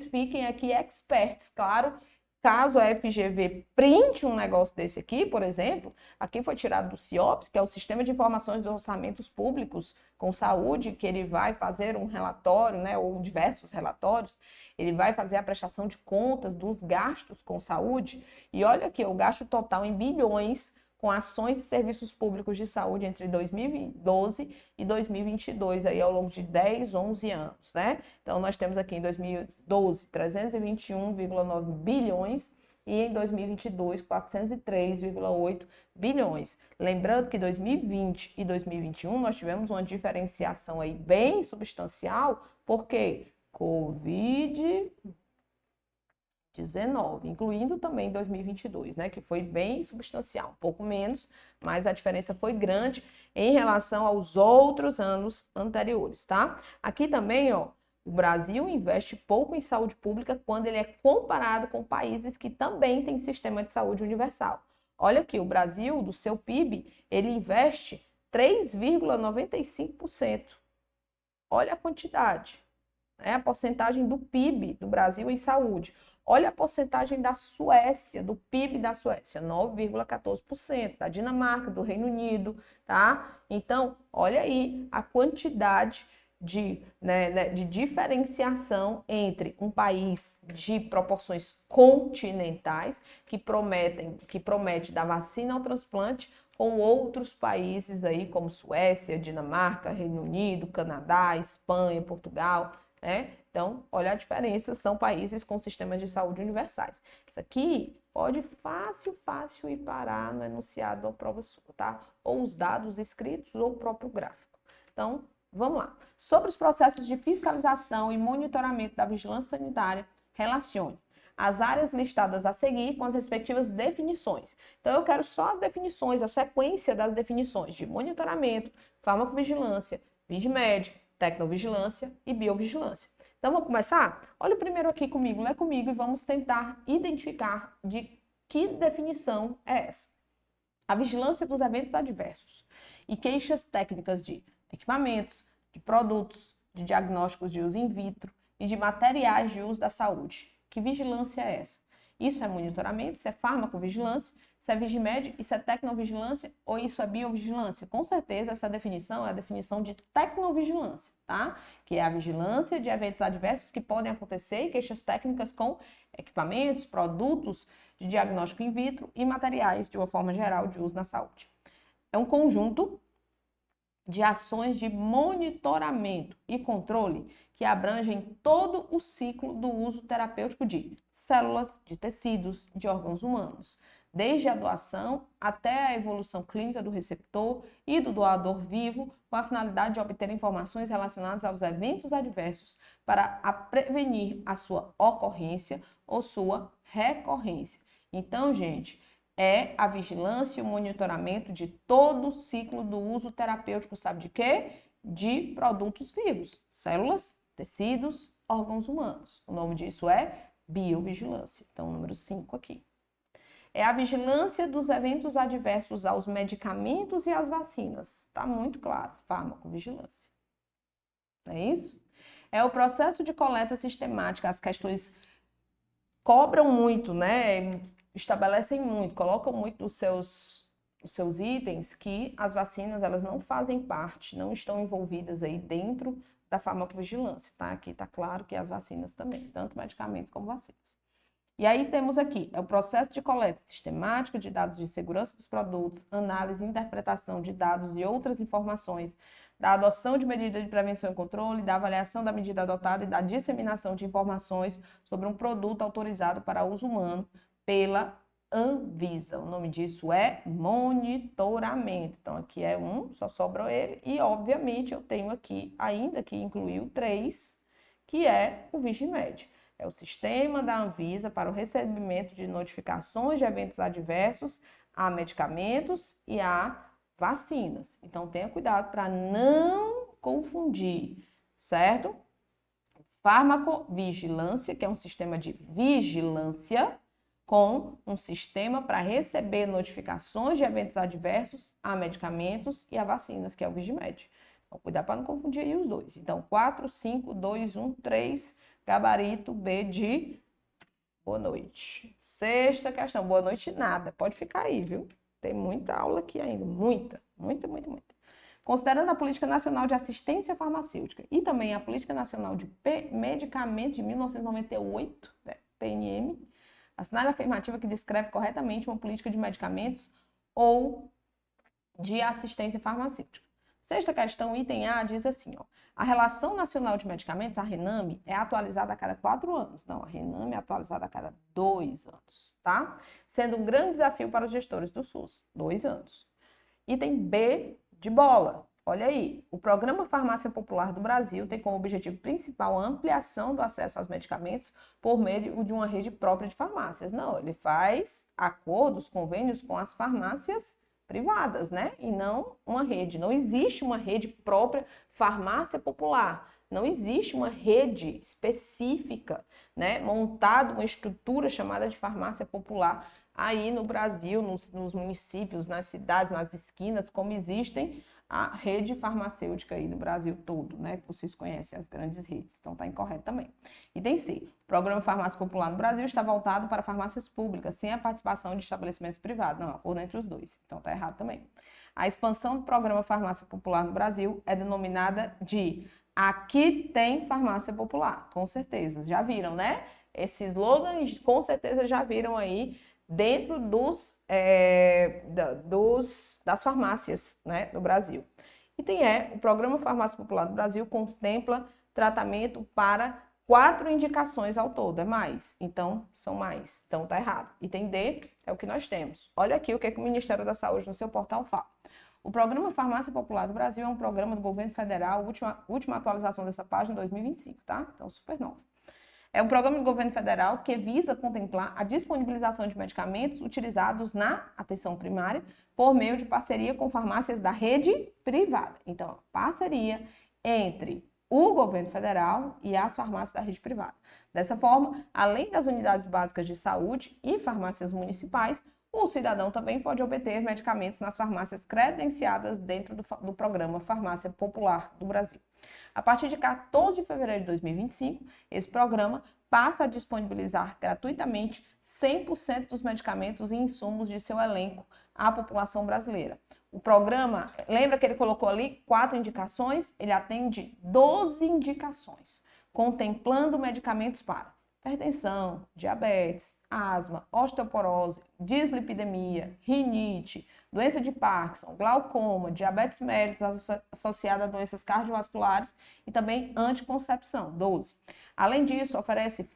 fiquem aqui experts, claro. Caso a FGV printe um negócio desse aqui, por exemplo, aqui foi tirado do CIOPS, que é o Sistema de Informações dos Orçamentos Públicos com Saúde, que ele vai fazer um relatório, né, ou diversos relatórios, ele vai fazer a prestação de contas dos gastos com saúde, e olha aqui, o gasto total em bilhões com ações e serviços públicos de saúde entre 2012 e 2022, aí ao longo de 10, 11 anos, né? Então, nós temos aqui em 2012, 321,9 bilhões e em 2022, 403,8 bilhões. Lembrando que 2020 e 2021 nós tivemos uma diferenciação aí bem substancial, porque Covid-19, incluindo também 2022, né, que foi bem substancial, um pouco menos, mas a diferença foi grande em relação aos outros anos anteriores, tá? Aqui também, ó, o Brasil investe pouco em saúde pública quando ele é comparado com países que também têm sistema de saúde universal. Olha aqui, o Brasil, do seu PIB, ele investe 3,95%. Olha a quantidade, né? A porcentagem do PIB do Brasil em saúde. Olha a porcentagem da Suécia, do PIB da Suécia, 9,14%, da Dinamarca, do Reino Unido, tá? Então, olha aí a quantidade de diferenciação entre um país de proporções continentais, que promete dar vacina ao transplante, com outros países aí, como Suécia, Dinamarca, Reino Unido, Canadá, Espanha, Portugal, né? Então, olha a diferença, são países com sistemas de saúde universais. Isso aqui pode fácil ir parar no enunciado da prova sua, tá? Ou os dados escritos ou o próprio gráfico. Então, vamos lá. Sobre os processos de fiscalização e monitoramento da vigilância sanitária, relacione as áreas listadas a seguir com as respectivas definições. Então, eu quero só as definições, a sequência das definições de monitoramento, farmacovigilância, Vigimed, tecnovigilância e biovigilância. Então, vamos começar? Olha o primeiro aqui comigo, lê comigo e vamos tentar identificar de que definição é essa. A vigilância dos eventos adversos e queixas técnicas de equipamentos, de produtos, de diagnósticos de uso in vitro e de materiais de uso da saúde. Que vigilância é essa? Isso é monitoramento, isso é farmacovigilância, isso é Vigimed, isso é tecnovigilância ou isso é biovigilância? Com certeza essa definição é a definição de tecnovigilância, tá? Que é a vigilância de eventos adversos que podem acontecer e queixas técnicas com equipamentos, produtos de diagnóstico in vitro e materiais de uma forma geral de uso na saúde. É um conjunto de ações de monitoramento e controle que abrangem todo o ciclo do uso terapêutico de células, de tecidos, de órgãos humanos, desde a doação até a evolução clínica do receptor e do doador vivo, com a finalidade de obter informações relacionadas aos eventos adversos para prevenir a sua ocorrência ou sua recorrência. Então, gente, é a vigilância e o monitoramento de todo o ciclo do uso terapêutico, sabe de quê? De produtos vivos, células, tecidos, órgãos humanos. O nome disso é biovigilância. Então, número 5 aqui. É a vigilância dos eventos adversos aos medicamentos e às vacinas. Está muito claro, farmacovigilância. Não é isso? É o processo de coleta sistemática. As questões cobram muito, né? Estabelecem muito, colocam muito dos seus itens que as vacinas elas não fazem parte, não estão envolvidas aí dentro da farmacovigilância, tá? Aqui tá claro que as vacinas também, tanto medicamentos como vacinas. E aí temos aqui, é o processo de coleta sistemática de dados de segurança dos produtos, análise e interpretação de dados e outras informações, da adoção de medidas de prevenção e controle, da avaliação da medida adotada e da disseminação de informações sobre um produto autorizado para uso humano pela Anvisa. O nome disso é monitoramento. Então, aqui é um, só sobra ele. E, obviamente, eu tenho aqui, ainda que incluiu 3, que é o Vigimed. É o sistema da Anvisa para o recebimento de notificações de eventos adversos a medicamentos e a vacinas. Então, tenha cuidado para não confundir, certo? Farmacovigilância, que é um sistema de vigilância, com um sistema para receber notificações de eventos adversos a medicamentos e a vacinas, que é o Vigimed. Então, cuidado para não confundir aí os dois. Então, 4, 5, 2, 1, 3, gabarito B de boa noite. Sexta questão, boa noite nada, pode ficar aí, viu? Tem muita aula aqui ainda, muita. Considerando a Política Nacional de Assistência Farmacêutica e também a Política Nacional de Medicamentos de 1998, né, PNM, assinale a afirmativa que descreve corretamente uma política de medicamentos ou de assistência farmacêutica. Sexta questão, item A, diz assim, ó, a Relação Nacional de Medicamentos, a RENAME, é atualizada a cada 4 anos. Não, a RENAME é atualizada a cada 2 anos, tá? Sendo um grande desafio para os gestores do SUS, 2 anos. Item B, de bola. Olha aí, o Programa Farmácia Popular do Brasil tem como objetivo principal a ampliação do acesso aos medicamentos por meio de uma rede própria de farmácias. Não, ele faz acordos, convênios com as farmácias privadas, né? E não uma rede. Não existe uma rede própria farmácia popular. Não existe uma rede específica, né? Montada uma estrutura chamada de farmácia popular aí no Brasil, nos municípios, nas cidades, nas esquinas, como existem a rede farmacêutica aí do Brasil todo, né? Vocês conhecem as grandes redes, então tá incorreto também. Item C. O Programa Farmácia Popular no Brasil está voltado para farmácias públicas, sem a participação de estabelecimentos privados. Não, acordo entre os dois, então tá errado também. A expansão do Programa Farmácia Popular no Brasil é denominada de Aqui tem farmácia popular, com certeza. Já viram, né? Esse slogan, com certeza já viram aí dentro das farmácias, né, do Brasil. Item E, o Programa Farmácia Popular do Brasil contempla tratamento para 4 indicações ao todo, é mais. Então, são mais. Então, tá errado. Item D é o que nós temos. Olha aqui o que o Ministério da Saúde no seu portal fala. O Programa Farmácia Popular do Brasil é um programa do governo federal, última atualização dessa página, 2025, tá? Então, super novo. É um programa do governo federal que visa contemplar a disponibilização de medicamentos utilizados na atenção primária por meio de parceria com farmácias da rede privada. Então, parceria entre o governo federal e as farmácias da rede privada. Dessa forma, além das unidades básicas de saúde e farmácias municipais, o cidadão também pode obter medicamentos nas farmácias credenciadas dentro do programa Farmácia Popular do Brasil. A partir de 14 de fevereiro de 2025, esse programa passa a disponibilizar gratuitamente 100% dos medicamentos e insumos de seu elenco à população brasileira. O programa, lembra que ele colocou ali 4 indicações? Ele atende 12 indicações, contemplando medicamentos para hipertensão, diabetes, asma, osteoporose, dislipidemia, rinite, doença de Parkinson, glaucoma, diabetes mellitus associada a doenças cardiovasculares e também anticoncepção, 12. Além disso, oferece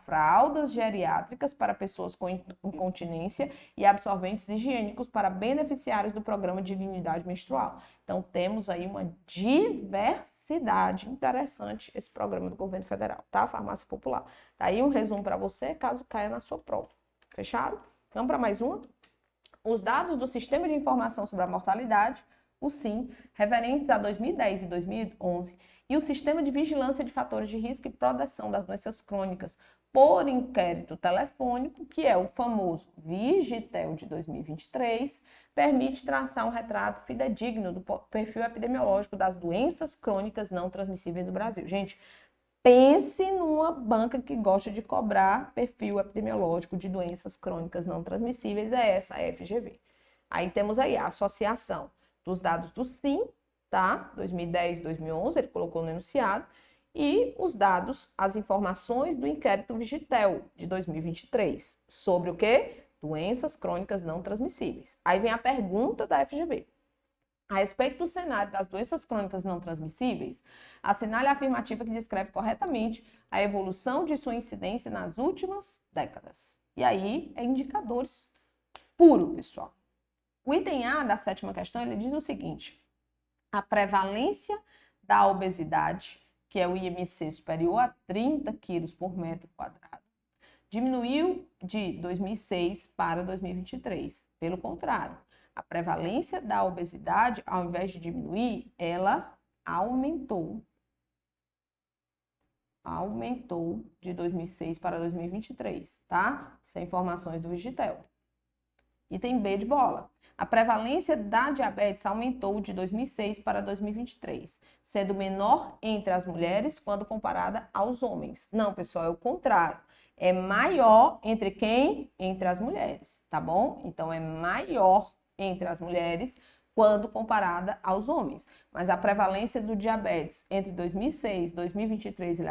fraldas geriátricas para pessoas com incontinência e absorventes higiênicos para beneficiários do programa de dignidade menstrual. Então, temos aí uma diversidade interessante esse programa do governo federal, tá? Farmácia Popular. Tá aí um resumo para você, caso caia na sua prova. Fechado? Vamos para mais uma? Os dados do Sistema de Informação sobre a Mortalidade, o SIM, referentes a 2010 e 2011, e o Sistema de Vigilância de Fatores de Risco e Proteção das Doenças Crônicas por inquérito telefônico, que é o famoso Vigitel de 2023, permite traçar um retrato fidedigno do perfil epidemiológico das doenças crônicas não transmissíveis do Brasil. Gente, pense numa banca que gosta de cobrar perfil epidemiológico de doenças crônicas não transmissíveis, é essa, a FGV. Aí temos aí a associação dos dados do SIM, tá? 2010, 2011, ele colocou no enunciado, e os dados, as informações do inquérito Vigitel de 2023, sobre o quê? Doenças crônicas não transmissíveis. Aí vem a pergunta da FGV. A respeito do cenário das doenças crônicas não transmissíveis, assinale a afirmativa que descreve corretamente a evolução de sua incidência nas últimas décadas. E aí é indicadores puro, pessoal. O item A da 7ª questão, ele diz o seguinte: a prevalência da obesidade, que é o IMC superior a 30 quilos por metro quadrado, diminuiu de 2006 para 2023. Pelo contrário, A prevalência da obesidade, ao invés de diminuir, ela aumentou. Aumentou de 2006 para 2023, tá? Isso é informações do Vigitel. Item B de bola. A prevalência da diabetes aumentou de 2006 para 2023, sendo menor entre as mulheres quando comparada aos homens. Não, pessoal, é o contrário. É maior entre quem? Entre as mulheres, tá bom? Então, é maior entre as mulheres quando comparada aos homens. Mas a prevalência do diabetes entre 2006 e 2023, ele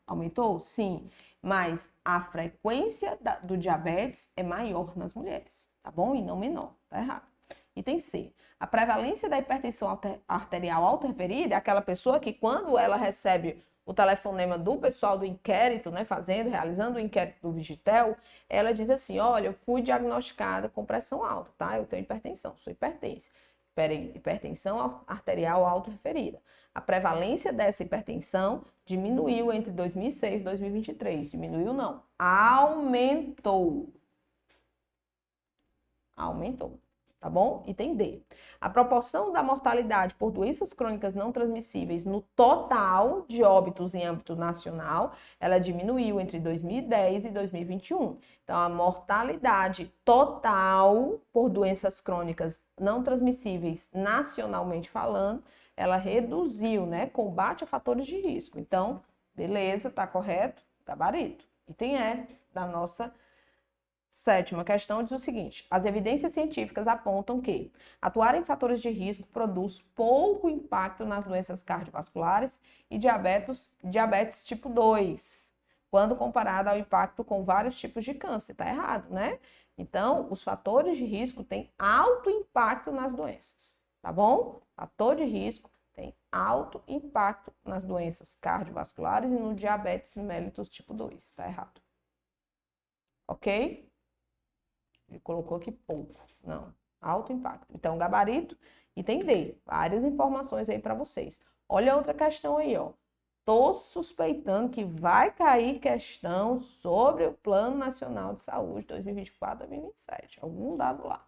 aumentou? Sim. Mas a frequência do diabetes é maior nas mulheres, tá bom? E não menor, tá errado. Item C. A prevalência da hipertensão arterial autorreferida é aquela pessoa que quando ela recebe o telefonema do pessoal do inquérito, né, realizando o inquérito do Vigitel, ela diz assim, olha, eu fui diagnosticada com pressão alta, tá? Eu tenho hipertensão, sou hipertensa. Hipertensão arterial autorreferida. A prevalência dessa hipertensão diminuiu entre 2006 e 2023. Diminuiu não, aumentou. Aumentou, tá bom? Item D. A proporção da mortalidade por doenças crônicas não transmissíveis no total de óbitos em âmbito nacional, ela diminuiu entre 2010 e 2021. Então, a mortalidade total por doenças crônicas não transmissíveis, nacionalmente falando, ela reduziu, né? Combate a fatores de risco. Então, beleza, tá correto? Gabarito. Item E da nossa sétima questão diz o seguinte: as evidências científicas apontam que atuar em fatores de risco produz pouco impacto nas doenças cardiovasculares e diabetes tipo 2, quando comparado ao impacto com vários tipos de câncer. Tá errado, né? Então, os fatores de risco têm alto impacto nas doenças, tá bom? Fator de risco tem alto impacto nas doenças cardiovasculares e no diabetes mellitus tipo 2. Tá errado. Ok? Ele colocou aqui pouco. Não, alto impacto. Então, gabarito, item D. Várias informações aí para vocês. Olha outra questão aí, ó. Tô suspeitando que vai cair questão sobre o Plano Nacional de Saúde 2024-2027. Algum dado lá.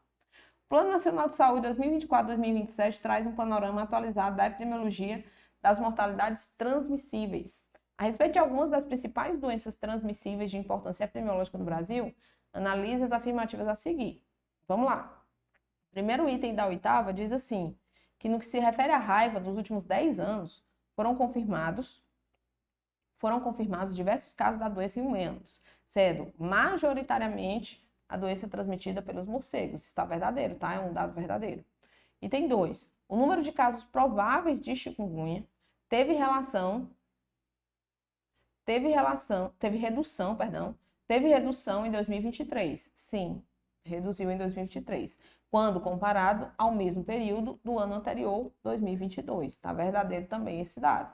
O Plano Nacional de Saúde 2024-2027 traz um panorama atualizado da epidemiologia das mortalidades transmissíveis. A respeito de algumas das principais doenças transmissíveis de importância epidemiológica no Brasil, analise as afirmativas a seguir. Vamos lá. O primeiro item da oitava diz assim, que no que se refere à raiva, dos últimos 10 anos, foram confirmados diversos casos da doença em humanos, sendo majoritariamente a doença transmitida pelos morcegos. Isso está verdadeiro, tá? É um dado verdadeiro. Item 2. O número de casos prováveis de chikungunya teve redução em 2023. Sim, reduziu em 2023, quando comparado ao mesmo período do ano anterior, 2022. Está verdadeiro também esse dado.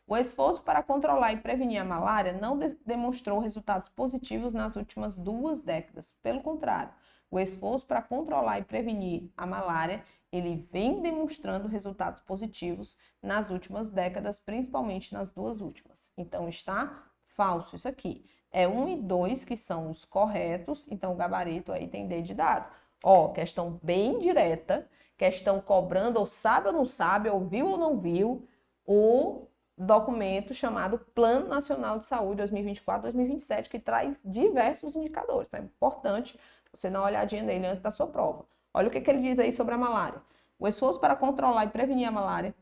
O esforço para controlar e prevenir a malária não demonstrou resultados positivos nas últimas 2 décadas. Pelo contrário, o esforço para controlar e prevenir a malária, ele vem demonstrando resultados positivos nas últimas décadas, principalmente nas 2 últimas. Então, está falso isso aqui. É 1 e 2 que são os corretos, então o gabarito aí tem D de dado. Ó, questão bem direta, questão cobrando ou sabe ou não sabe, ou viu ou não viu, o documento chamado Plano Nacional de Saúde 2024-2027, que traz diversos indicadores. Então é importante você dar uma olhadinha nele antes da sua prova. Olha o que ele diz aí sobre a malária. O esforço para controlar e prevenir a malária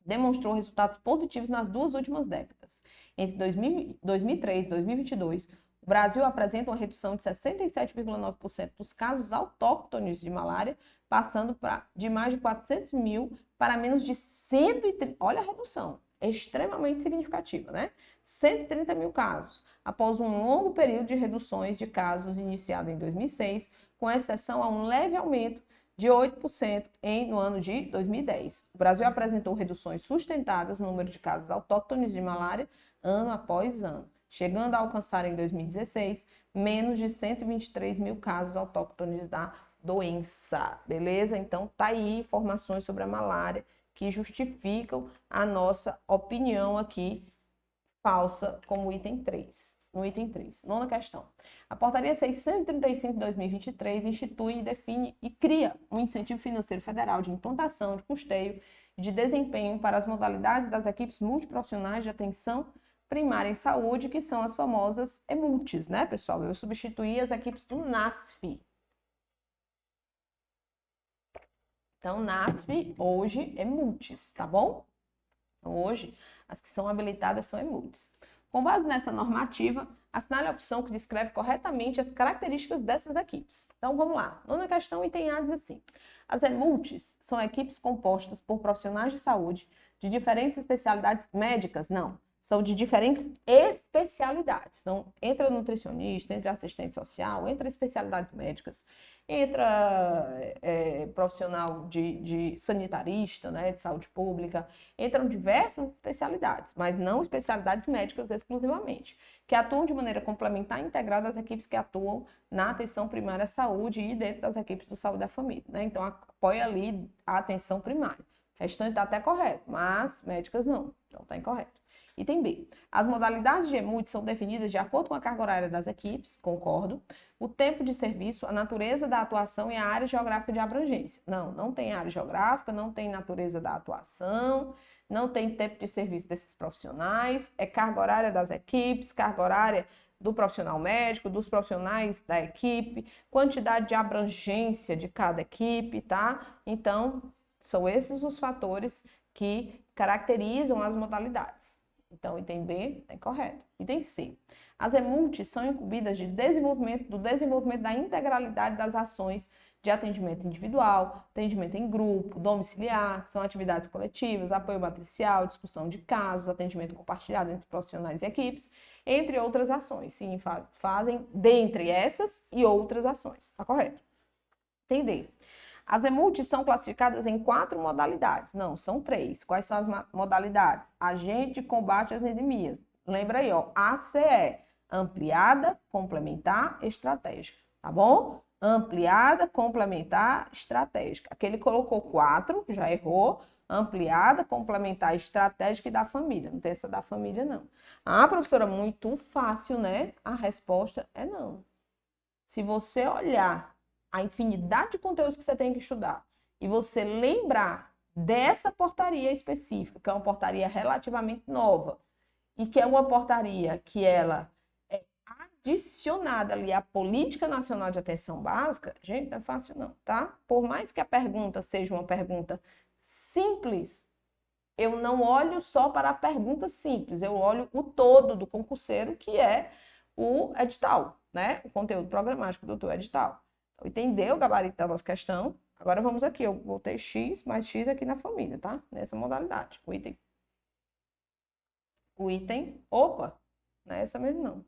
demonstrou resultados positivos nas 2 últimas décadas. Entre 2003 e 2022, o Brasil apresenta uma redução de 67,9% dos casos autóctones de malária, passando de mais de 400 mil para menos de 130. Olha a redução, é extremamente significativa, né? 130 mil casos, após um longo período de reduções de casos iniciado em 2006, com exceção a um leve aumento de 8% no ano de 2010. O Brasil apresentou reduções sustentadas no número de casos autóctones de malária ano após ano, chegando a alcançar em 2016 menos de 123 mil casos autóctones da doença. Beleza? Então, tá aí informações sobre a malária que justificam a nossa opinião aqui falsa como item 3. no item 3. Nona questão. A portaria 635 de 2023 institui, define e cria um incentivo financeiro federal de implantação, de custeio e de desempenho para as modalidades das equipes multiprofissionais de atenção primária em saúde, que são as famosas EMULTs, né, pessoal? Eu substituí as equipes do NASF. Então, NASF hoje é multis, tá bom? Então, hoje, as que são habilitadas são EMULTs. Com base nessa normativa, assinale a opção que descreve corretamente as características dessas equipes. Então, vamos lá. Nona questão, item A diz assim. As EMULTs são equipes compostas por profissionais de saúde de diferentes especialidades médicas? Não. São de diferentes especialidades. Então, entra nutricionista, entra assistente social, entra especialidades médicas, entra profissional de sanitarista, né, de saúde pública, entram diversas especialidades, mas não especialidades médicas exclusivamente, que atuam de maneira complementar e integrada às equipes que atuam na atenção primária à saúde e dentro das equipes do saúde da família, né? Então, apoia ali a atenção primária. O restante está até correto, mas médicas não, então está incorreto. Item B. As modalidades de EMUT são definidas de acordo com a carga horária das equipes, concordo, o tempo de serviço, a natureza da atuação e a área geográfica de abrangência. Não, não tem área geográfica, não tem natureza da atuação, não tem tempo de serviço desses profissionais, é carga horária das equipes, carga horária do profissional médico, dos profissionais da equipe, quantidade de abrangência de cada equipe, tá? Então, são esses os fatores que caracterizam as modalidades. Então, item B é correto. Item C. As EMULTs são incumbidas do desenvolvimento da integralidade das ações de atendimento individual, atendimento em grupo, domiciliar, são atividades coletivas, apoio matricial, discussão de casos, atendimento compartilhado entre profissionais e equipes, entre outras ações. Sim, fazem dentre essas e outras ações. Tá correto? Item D. As EMULTs são classificadas em 4 modalidades. Não, são 3. Quais são as modalidades? Agente de combate às endemias. Lembra aí, ó, ACE, ampliada, complementar, estratégica, tá bom? Ampliada, complementar, estratégica. Aquele colocou 4, já errou. Ampliada, complementar, estratégica e da família. Não tem essa da família, não. Ah, professora, muito fácil, né? A resposta é não. Se você olhar a infinidade de conteúdos que você tem que estudar e você lembrar dessa portaria específica, que é uma portaria relativamente nova e que é uma portaria que ela é adicionada ali à Política Nacional de Atenção Básica, gente, não é fácil não, tá? Por mais que a pergunta seja uma pergunta simples, eu não olho só para a pergunta simples, eu olho o todo do concurseiro, que é o edital, né? O conteúdo programático do teu edital. Então, entendeu o gabarito da nossa questão? Agora vamos aqui, eu botei X mais X aqui na família, tá? Nessa modalidade. Opa, não é essa mesmo não.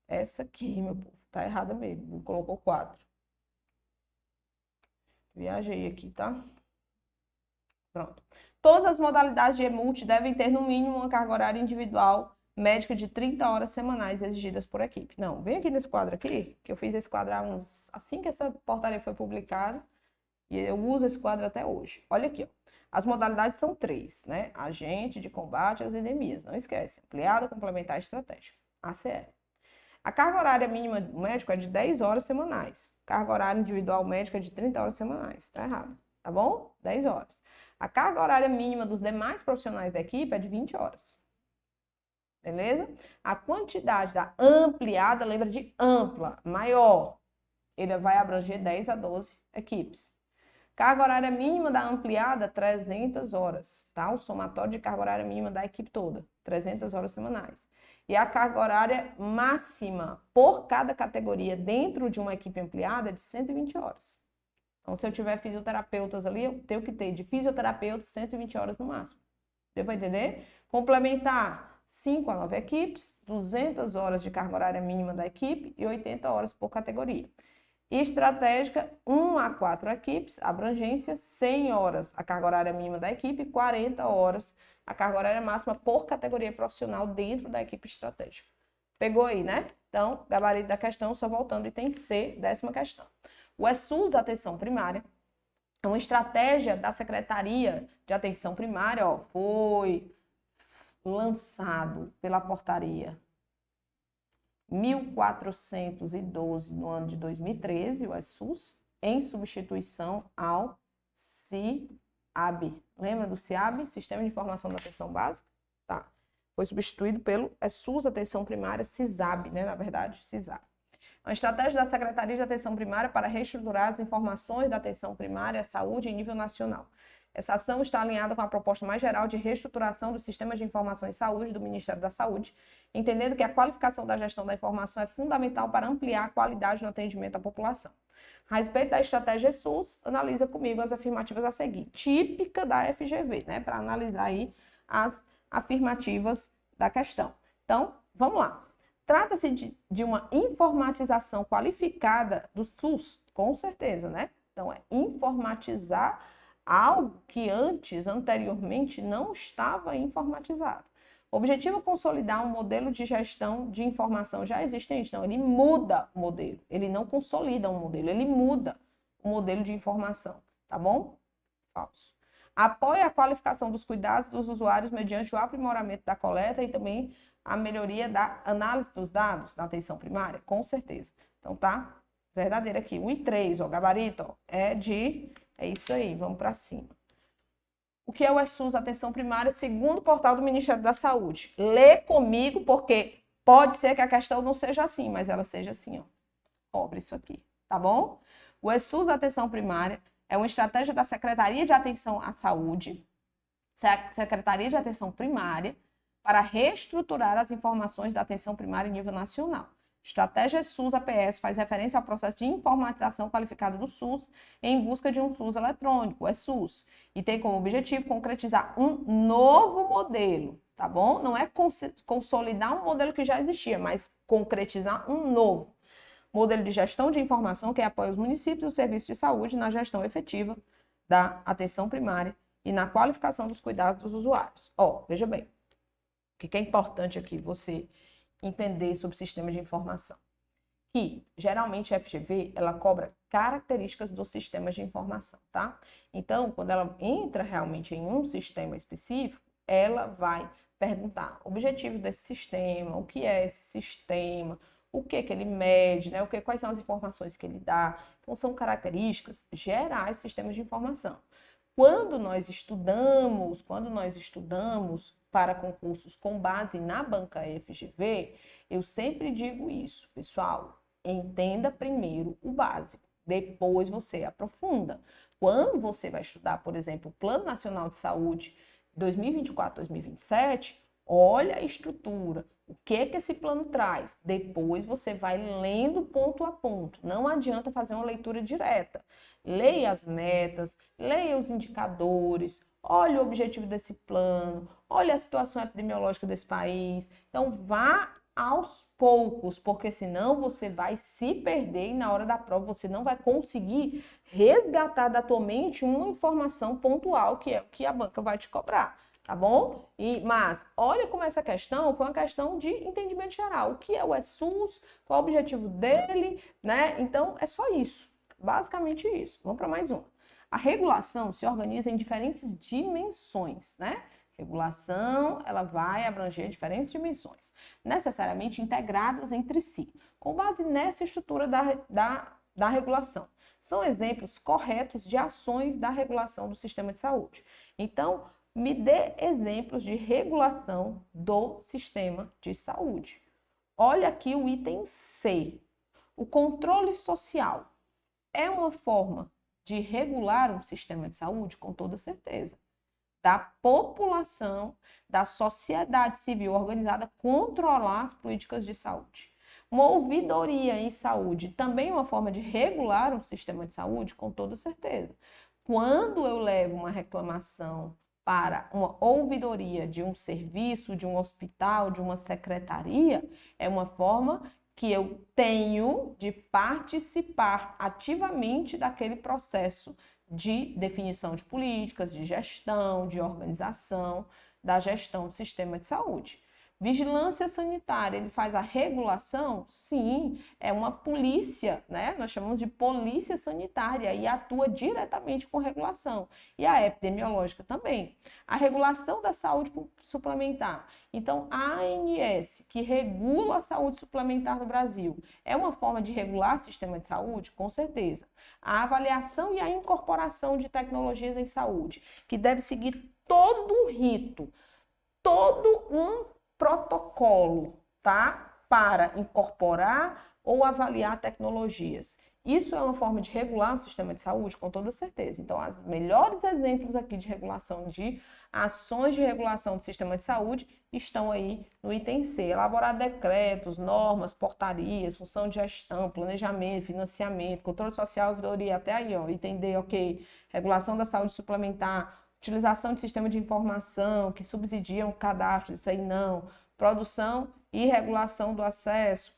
Essa aqui, meu povo, tá errada mesmo, colocou 4. Viajei aqui, tá? Pronto. Todas as modalidades de EMULT devem ter no mínimo uma carga horária individual médica de 30 horas semanais exigidas por equipe. Não, vem aqui nesse quadro aqui, que eu fiz esse quadro assim que essa portaria foi publicada, e eu uso esse quadro até hoje. Olha aqui, ó. As modalidades são 3, né? Agente de combate às endemias, não esquece. Ampliada, complementar, estratégica. ACE. A carga horária mínima do médico é de 10 horas semanais. Carga horária individual médica é de 30 horas semanais. Tá errado, tá bom? 10 horas. A carga horária mínima dos demais profissionais da equipe é de 20 horas. Beleza? A quantidade da ampliada, lembra de ampla, maior. Ele vai abranger 10 a 12 equipes. Carga horária mínima da ampliada, 300 horas, tá? O somatório de carga horária mínima da equipe toda, 300 horas semanais. E a carga horária máxima por cada categoria dentro de uma equipe ampliada é de 120 horas. Então, se eu tiver fisioterapeutas ali, eu tenho que ter de fisioterapeuta 120 horas no máximo. Deu para entender? Complementar 5 a 9 equipes, 200 horas de carga horária mínima da equipe e 80 horas por categoria. Estratégica, 1 a 4 equipes, abrangência, 100 horas a carga horária mínima da equipe, 40 horas a carga horária máxima por categoria profissional dentro da equipe estratégica. Pegou aí, né? Então, gabarito da questão, só voltando, item C, 10ª questão. O ESUS Atenção Primária é uma estratégia da Secretaria de Atenção Primária, ó, foi lançado pela portaria 1412 no ano de 2013, o ESUS, em substituição ao SIAB. Lembra do SIAB? Sistema de Informação da Atenção Básica? Tá. Foi substituído pelo ESUS Atenção Primária, SISAB, né? Na verdade, SISAB. A estratégia da Secretaria de Atenção Primária para reestruturar as informações da atenção primária à saúde em nível nacional. Essa ação está alinhada com a proposta mais geral de reestruturação do sistema de informação em saúde do Ministério da Saúde, entendendo que a qualificação da gestão da informação é fundamental para ampliar a qualidade no atendimento à população. A respeito da estratégia SUS, analisa comigo as afirmativas a seguir, típica da FGV, né, para analisar aí as afirmativas da questão. Então, vamos lá. Trata-se de uma informatização qualificada do SUS, com certeza, né? Então, é informatizar algo que anteriormente, não estava informatizado. O objetivo é consolidar um modelo de gestão de informação já existente. Então, ele muda o modelo. Ele não consolida um modelo, ele muda o modelo de informação. Tá bom? Falso. Apoia a qualificação dos cuidados dos usuários mediante o aprimoramento da coleta e também a melhoria da análise dos dados na atenção primária? Com certeza. Então, tá verdadeiro aqui. O I3, ó, gabarito, ó, é isso aí, vamos para cima. O que é o ESUS Atenção Primária, segundo o portal do Ministério da Saúde? Lê comigo, porque pode ser que a questão não seja assim, mas ela seja assim, ó. Cobre isso aqui, tá bom? O ESUS Atenção Primária é uma estratégia da Secretaria de Atenção à Saúde, Secretaria de Atenção Primária, para reestruturar as informações da atenção primária em nível nacional. Estratégia SUS-APS faz referência ao processo de informatização qualificada do SUS em busca de um SUS eletrônico, é SUS, e tem como objetivo concretizar um novo modelo, tá bom? Não é consolidar um modelo que já existia, mas concretizar um novo modelo de gestão de informação que apoia os municípios e os serviços de saúde na gestão efetiva da atenção primária e na qualificação dos cuidados dos usuários. Ó, veja bem, o que é importante aqui você entender sobre o sistema de informação. Que, geralmente, a FGV, ela cobra características dos sistemas de informação, tá? Então, quando ela entra realmente em um sistema específico, ela vai perguntar o objetivo desse sistema, o que é esse sistema, o que ele mede, né? Quais são as informações que ele dá. Então, são características gerais do sistema de informação. Quando nós estudamos para concursos com base na banca FGV, eu sempre digo isso, pessoal, entenda primeiro o básico, depois você aprofunda. Quando você vai estudar, por exemplo, o Plano Nacional de Saúde 2024-2027, olha a estrutura, o que esse plano traz. Depois você vai lendo ponto a ponto. Não adianta fazer uma leitura direta. Leia as metas, leia os indicadores, olha o objetivo desse plano, olha a situação epidemiológica desse país. Então, vá aos poucos, porque senão você vai se perder e na hora da prova você não vai conseguir resgatar da tua mente uma informação pontual que é o que a banca vai te cobrar. Tá bom? Mas olha como essa questão foi uma questão de entendimento geral. O que é o ESUS? Qual é o objetivo dele? Né? Então, é só isso. Basicamente isso. Vamos para mais uma. A regulação se organiza em diferentes dimensões, né? Regulação, ela vai abranger diferentes dimensões, necessariamente integradas entre si, com base nessa estrutura da regulação. São exemplos corretos de ações da regulação do sistema de saúde. Então, me dê exemplos de regulação do sistema de saúde. Olha aqui o item C. O controle social é uma forma de regular um sistema de saúde? Com toda certeza. Da população, da sociedade civil organizada, controlar as políticas de saúde. Uma ouvidoria em saúde também é uma forma de regular um sistema de saúde? Com toda certeza. Quando eu levo uma reclamação para uma ouvidoria de um serviço, de um hospital, de uma secretaria, é uma forma que eu tenho de participar ativamente daquele processo de definição de políticas, de gestão, de organização, da gestão do sistema de saúde. Vigilância sanitária, ele faz a regulação? Sim, é uma polícia, né? Nós chamamos de polícia sanitária e atua diretamente com regulação. E a epidemiológica também. A regulação da saúde suplementar. Então, a ANS, que regula a saúde suplementar no Brasil, é uma forma de regular o sistema de saúde? Com certeza. A avaliação e a incorporação de tecnologias em saúde, que deve seguir todo um rito, todo um protocolo, tá? Para incorporar ou avaliar tecnologias. Isso é uma forma de regular o sistema de saúde, com toda certeza. Então, os melhores exemplos aqui de regulação, de ações de regulação do sistema de saúde, estão aí no item C. Elaborar decretos, normas, portarias, função de gestão, planejamento, financiamento, controle social, ouvidoria, até aí, ó, item D, ok. Regulação da saúde suplementar, utilização de sistema de informação que subsidiam o cadastro, isso aí não. Produção e regulação do acesso,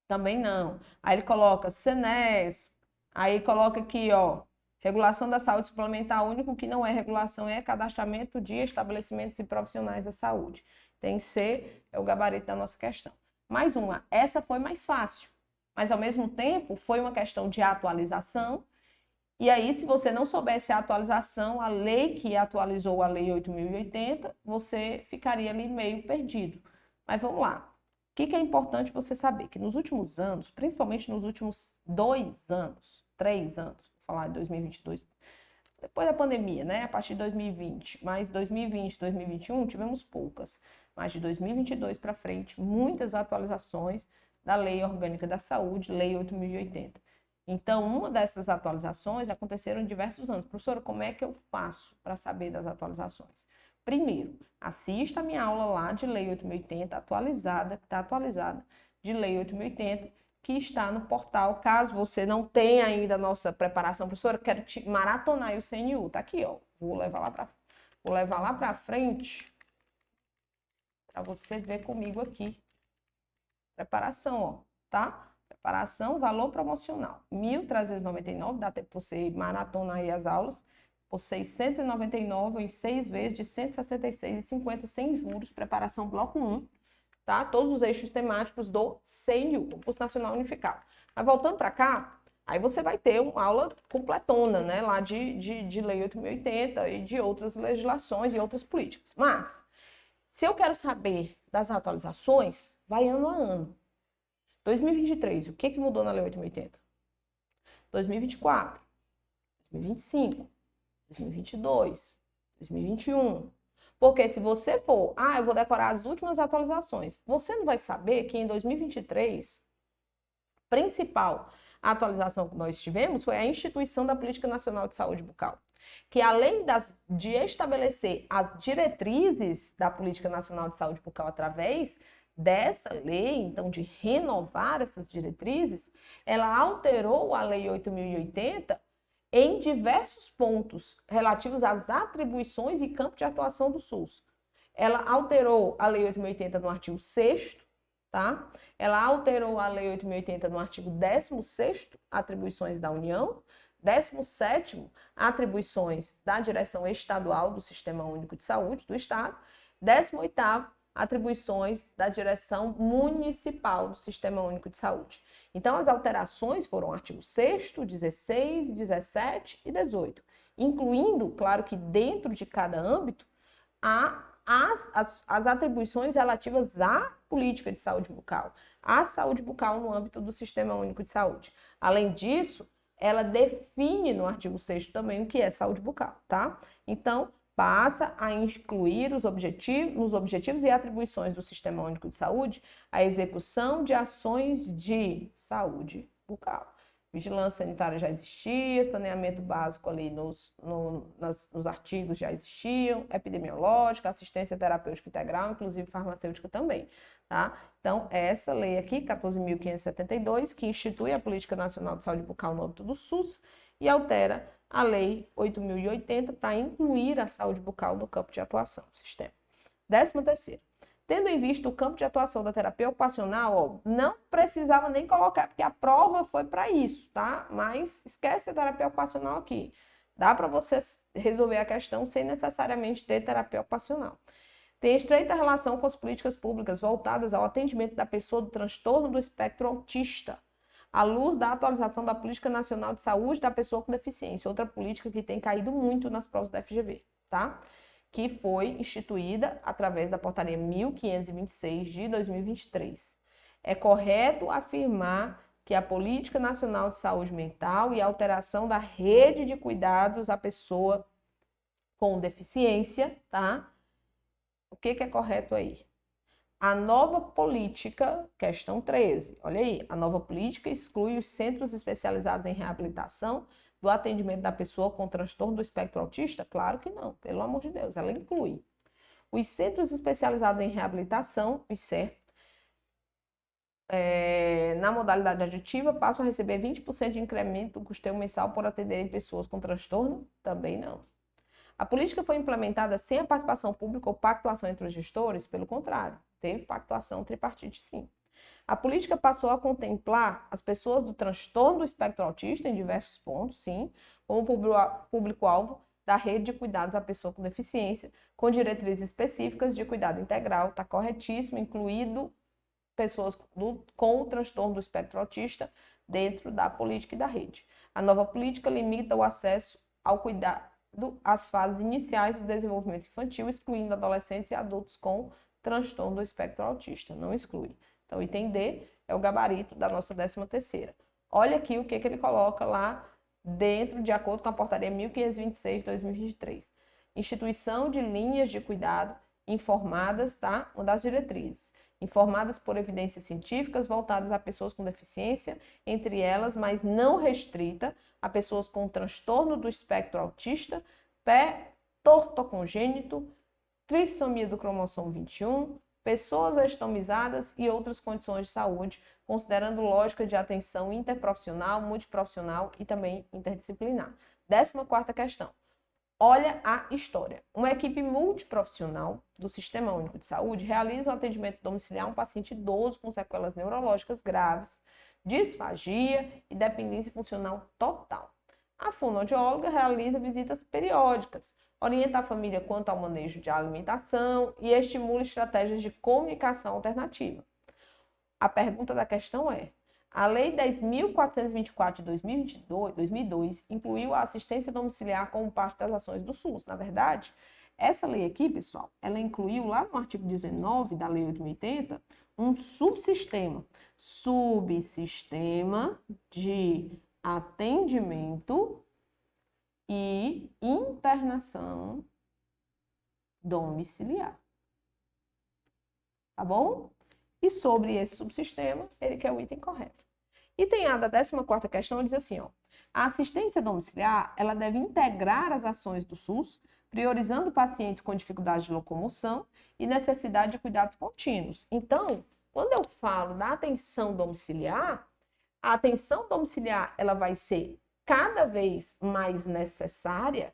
também não. Aí ele coloca CNES, aí coloca aqui, ó, regulação da saúde suplementar, o único que não é regulação é cadastramento de estabelecimentos e profissionais da saúde. Tem que ser, é o gabarito da nossa questão. Mais uma, essa foi mais fácil, mas ao mesmo tempo foi uma questão de atualização. E aí, se você não soubesse a atualização, a lei que atualizou a Lei 8.080, você ficaria ali meio perdido. Mas vamos lá. O que é importante você saber? Que nos últimos anos, principalmente nos últimos 2 anos, 3 anos, vou falar de 2022, depois da pandemia, né? A partir de 2020, mas 2020, 2021 tivemos poucas. Mas de 2022 para frente, muitas atualizações da Lei Orgânica da Saúde, Lei 8.080. Então, uma dessas atualizações aconteceram em diversos anos. Professora, como é que eu faço para saber das atualizações? Primeiro, assista a minha aula lá de Lei 8.080, atualizada, que está atualizada, de Lei 8.080, que está no portal. Caso você não tenha ainda a nossa preparação, professora, quero te maratonar o CNU. Tá aqui, ó. Vou levar lá para frente para você ver comigo aqui. Preparação, ó, tá? Preparação, valor promocional, R$ 1.399, dá tempo para você maratonar aí as aulas, por R$ 699 em 6 vezes de R$ 166,50 sem juros, preparação bloco 1, tá? Todos os eixos temáticos do CNU, Concurso Nacional Unificado. Mas voltando para cá, aí você vai ter uma aula completona, né, lá de Lei 8.080 e de outras legislações e outras políticas. Mas, se eu quero saber das atualizações, vai ano a ano. 2023, o que mudou na Lei 8.080? 2024, 2025, 2022, 2021. Porque se você for, eu vou decorar as últimas atualizações, você não vai saber que em 2023, principal atualização que nós tivemos foi a instituição da Política Nacional de Saúde Bucal, que além de estabelecer as diretrizes da Política Nacional de Saúde Bucal através dessa lei, então de renovar essas diretrizes, ela alterou a Lei 8.080 em diversos pontos relativos às atribuições e campo de atuação do SUS. Ela alterou a Lei 8.080 no artigo 6º, tá? Ela alterou a Lei 8.080 no artigo 16º, atribuições da União, 17º, atribuições da direção estadual do Sistema Único de Saúde do Estado, 18º, atribuições da direção municipal do Sistema Único de Saúde. Então, as alterações foram artigo 6º, 16, 17 e 18, incluindo, claro que dentro de cada âmbito, as atribuições relativas à política de saúde bucal, à saúde bucal no âmbito do Sistema Único de Saúde. Além disso, ela define no artigo 6º também o que é saúde bucal, tá? Então, passa a incluir nos objetivos e atribuições do Sistema Único de Saúde a execução de ações de saúde bucal. Vigilância sanitária já existia, saneamento básico ali nos artigos já existiam, epidemiológica, assistência terapêutica integral, inclusive farmacêutica também, tá? Então, essa lei aqui, 14.572, que institui a Política Nacional de Saúde Bucal no âmbito do SUS e altera a Lei 8.080 para incluir a saúde bucal no campo de atuação do sistema. 13º, tendo em vista o campo de atuação da terapia ocupacional, não precisava nem colocar, porque a prova foi para isso, tá? Mas esquece a terapia ocupacional aqui. Dá para você resolver a questão sem necessariamente ter terapia ocupacional. tem estreita relação com as políticas públicas voltadas ao atendimento da pessoa do transtorno do espectro autista, à luz da atualização da Política Nacional de Saúde da Pessoa com Deficiência, outra política que tem caído muito nas provas da FGV, tá? Que foi instituída através da Portaria 1526 de 2023. É correto afirmar que a Política Nacional de Saúde Mental e a alteração da rede de cuidados à pessoa com deficiência, tá? O que é correto aí? A nova política, questão 13, olha aí, a nova política exclui os centros especializados em reabilitação do atendimento da pessoa com transtorno do espectro autista? Claro que não, pelo amor de Deus, ela inclui. Os centros especializados em reabilitação, os CER, na modalidade aditiva, passam a receber 20% de incremento do custeio mensal por atenderem pessoas com transtorno? Também não. A política foi implementada sem a participação pública ou pactuação entre os gestores? Pelo contrário, teve pactuação tripartite, sim. A política passou a contemplar as pessoas do transtorno do espectro autista em diversos pontos, sim, como público-alvo da rede de cuidados à pessoa com deficiência, com diretrizes específicas de cuidado integral, está corretíssimo, incluído pessoas com o transtorno do espectro autista dentro da política e da rede. A nova política limita o acesso ao cuidado às fases iniciais do desenvolvimento infantil, excluindo adolescentes e adultos com transtorno do espectro autista. Não exclui. Então, item D é o gabarito da nossa 13ª. Olha aqui o que ele coloca lá dentro, de acordo com a portaria 1526 de 2023. Instituição de linhas de cuidado informadas, tá? Uma das diretrizes. Informadas por evidências científicas voltadas a pessoas com deficiência, entre elas, mas não restrita, a pessoas com transtorno do espectro autista, pé torto congênito, trissomia do cromossomo 21, pessoas estomizadas e outras condições de saúde, considerando lógica de atenção interprofissional, multiprofissional e também interdisciplinar. 14ª questão. Olha a história. Uma equipe multiprofissional do Sistema Único de Saúde realiza um atendimento domiciliar a um paciente idoso com sequelas neurológicas graves, disfagia e dependência funcional total. A fonoaudióloga realiza visitas periódicas, orienta a família quanto ao manejo de alimentação e estimula estratégias de comunicação alternativa. A pergunta da questão é: a Lei 10.424 de 2002 incluiu a assistência domiciliar como parte das ações do SUS. Na verdade, essa lei aqui, pessoal, ela incluiu lá no artigo 19 da Lei 8.080 um subsistema de atendimento e internação domiciliar. Tá bom? E sobre esse subsistema, ele quer o item correto. Item A da 14ª questão diz assim, ó: a assistência domiciliar, ela deve integrar as ações do SUS, priorizando pacientes com dificuldade de locomoção e necessidade de cuidados contínuos. Então, quando eu falo da atenção domiciliar, a atenção domiciliar, ela vai ser cada vez mais necessária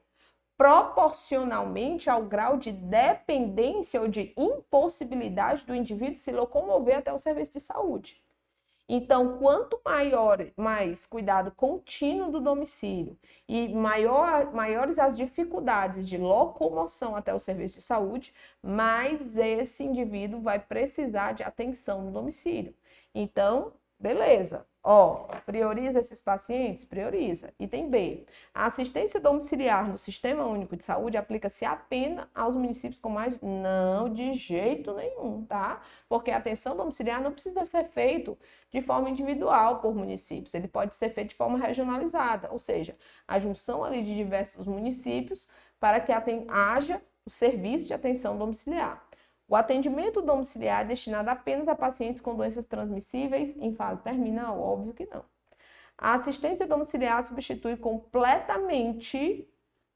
proporcionalmente ao grau de dependência ou de impossibilidade do indivíduo se locomover até o serviço de saúde. Então, quanto mais cuidado contínuo do domicílio e maiores as dificuldades de locomoção até o serviço de saúde, mais esse indivíduo vai precisar de atenção no domicílio. Então, beleza. Ó, prioriza esses pacientes? Prioriza. Item B. A assistência domiciliar no Sistema Único de Saúde aplica-se apenas aos municípios com mais... Não, de jeito nenhum, tá? Porque a atenção domiciliar não precisa ser feito de forma individual por municípios. Ele pode ser feito de forma regionalizada, ou seja, a junção ali de diversos municípios para que haja o serviço de atenção domiciliar. O atendimento domiciliar é destinado apenas a pacientes com doenças transmissíveis em fase terminal? Óbvio que não. A assistência domiciliar substitui completamente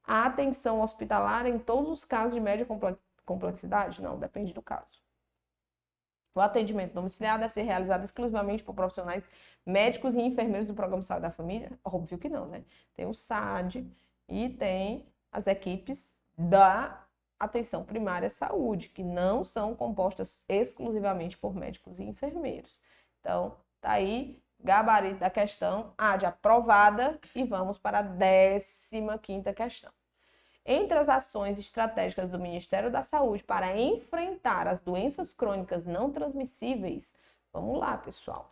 a atenção hospitalar em todos os casos de média complexidade? Não, depende do caso. O atendimento domiciliar deve ser realizado exclusivamente por profissionais médicos e enfermeiros do Programa de Saúde da Família? Óbvio que não, né? Tem o SAD e tem as equipes da atenção primária à saúde, que não são compostas exclusivamente por médicos e enfermeiros. Então, tá aí, gabarito da questão A de aprovada, e vamos para a 15ª questão. Entre as ações estratégicas do Ministério da Saúde para enfrentar as doenças crônicas não transmissíveis, vamos lá, pessoal.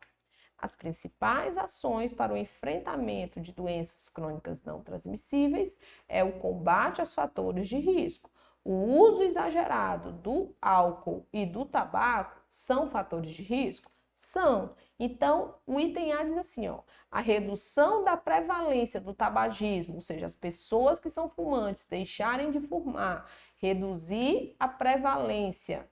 As principais ações para o enfrentamento de doenças crônicas não transmissíveis é o combate aos fatores de risco. O uso exagerado do álcool e do tabaco são fatores de risco? São. Então, o item A diz assim, ó, a redução da prevalência do tabagismo, ou seja, as pessoas que são fumantes deixarem de fumar, reduzir a prevalência,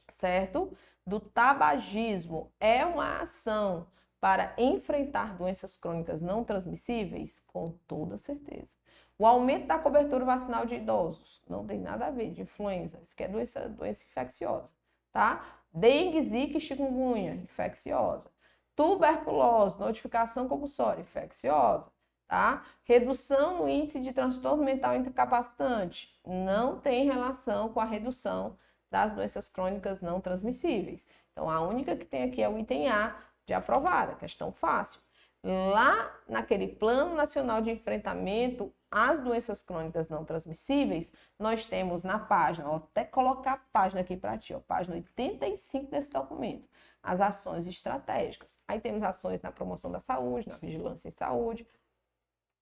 certo? Do tabagismo é uma ação para enfrentar doenças crônicas não transmissíveis? Com toda certeza. O aumento da cobertura vacinal de idosos não tem nada a ver de influenza, isso que é doença infecciosa, tá? Dengue, zika e chikungunya, infecciosa. Tuberculose, notificação compulsória, infecciosa, tá? Redução no índice de transtorno mental incapacitante, não tem relação com a redução das doenças crônicas não transmissíveis. Então, a única que tem aqui é o item A de aprovada, questão fácil. Lá naquele Plano Nacional de Enfrentamento às Doenças Crônicas Não Transmissíveis, nós temos na página, vou até colocar a página aqui para ti, ó, página 85 desse documento, as ações estratégicas. Aí temos ações na promoção da saúde, na vigilância em saúde.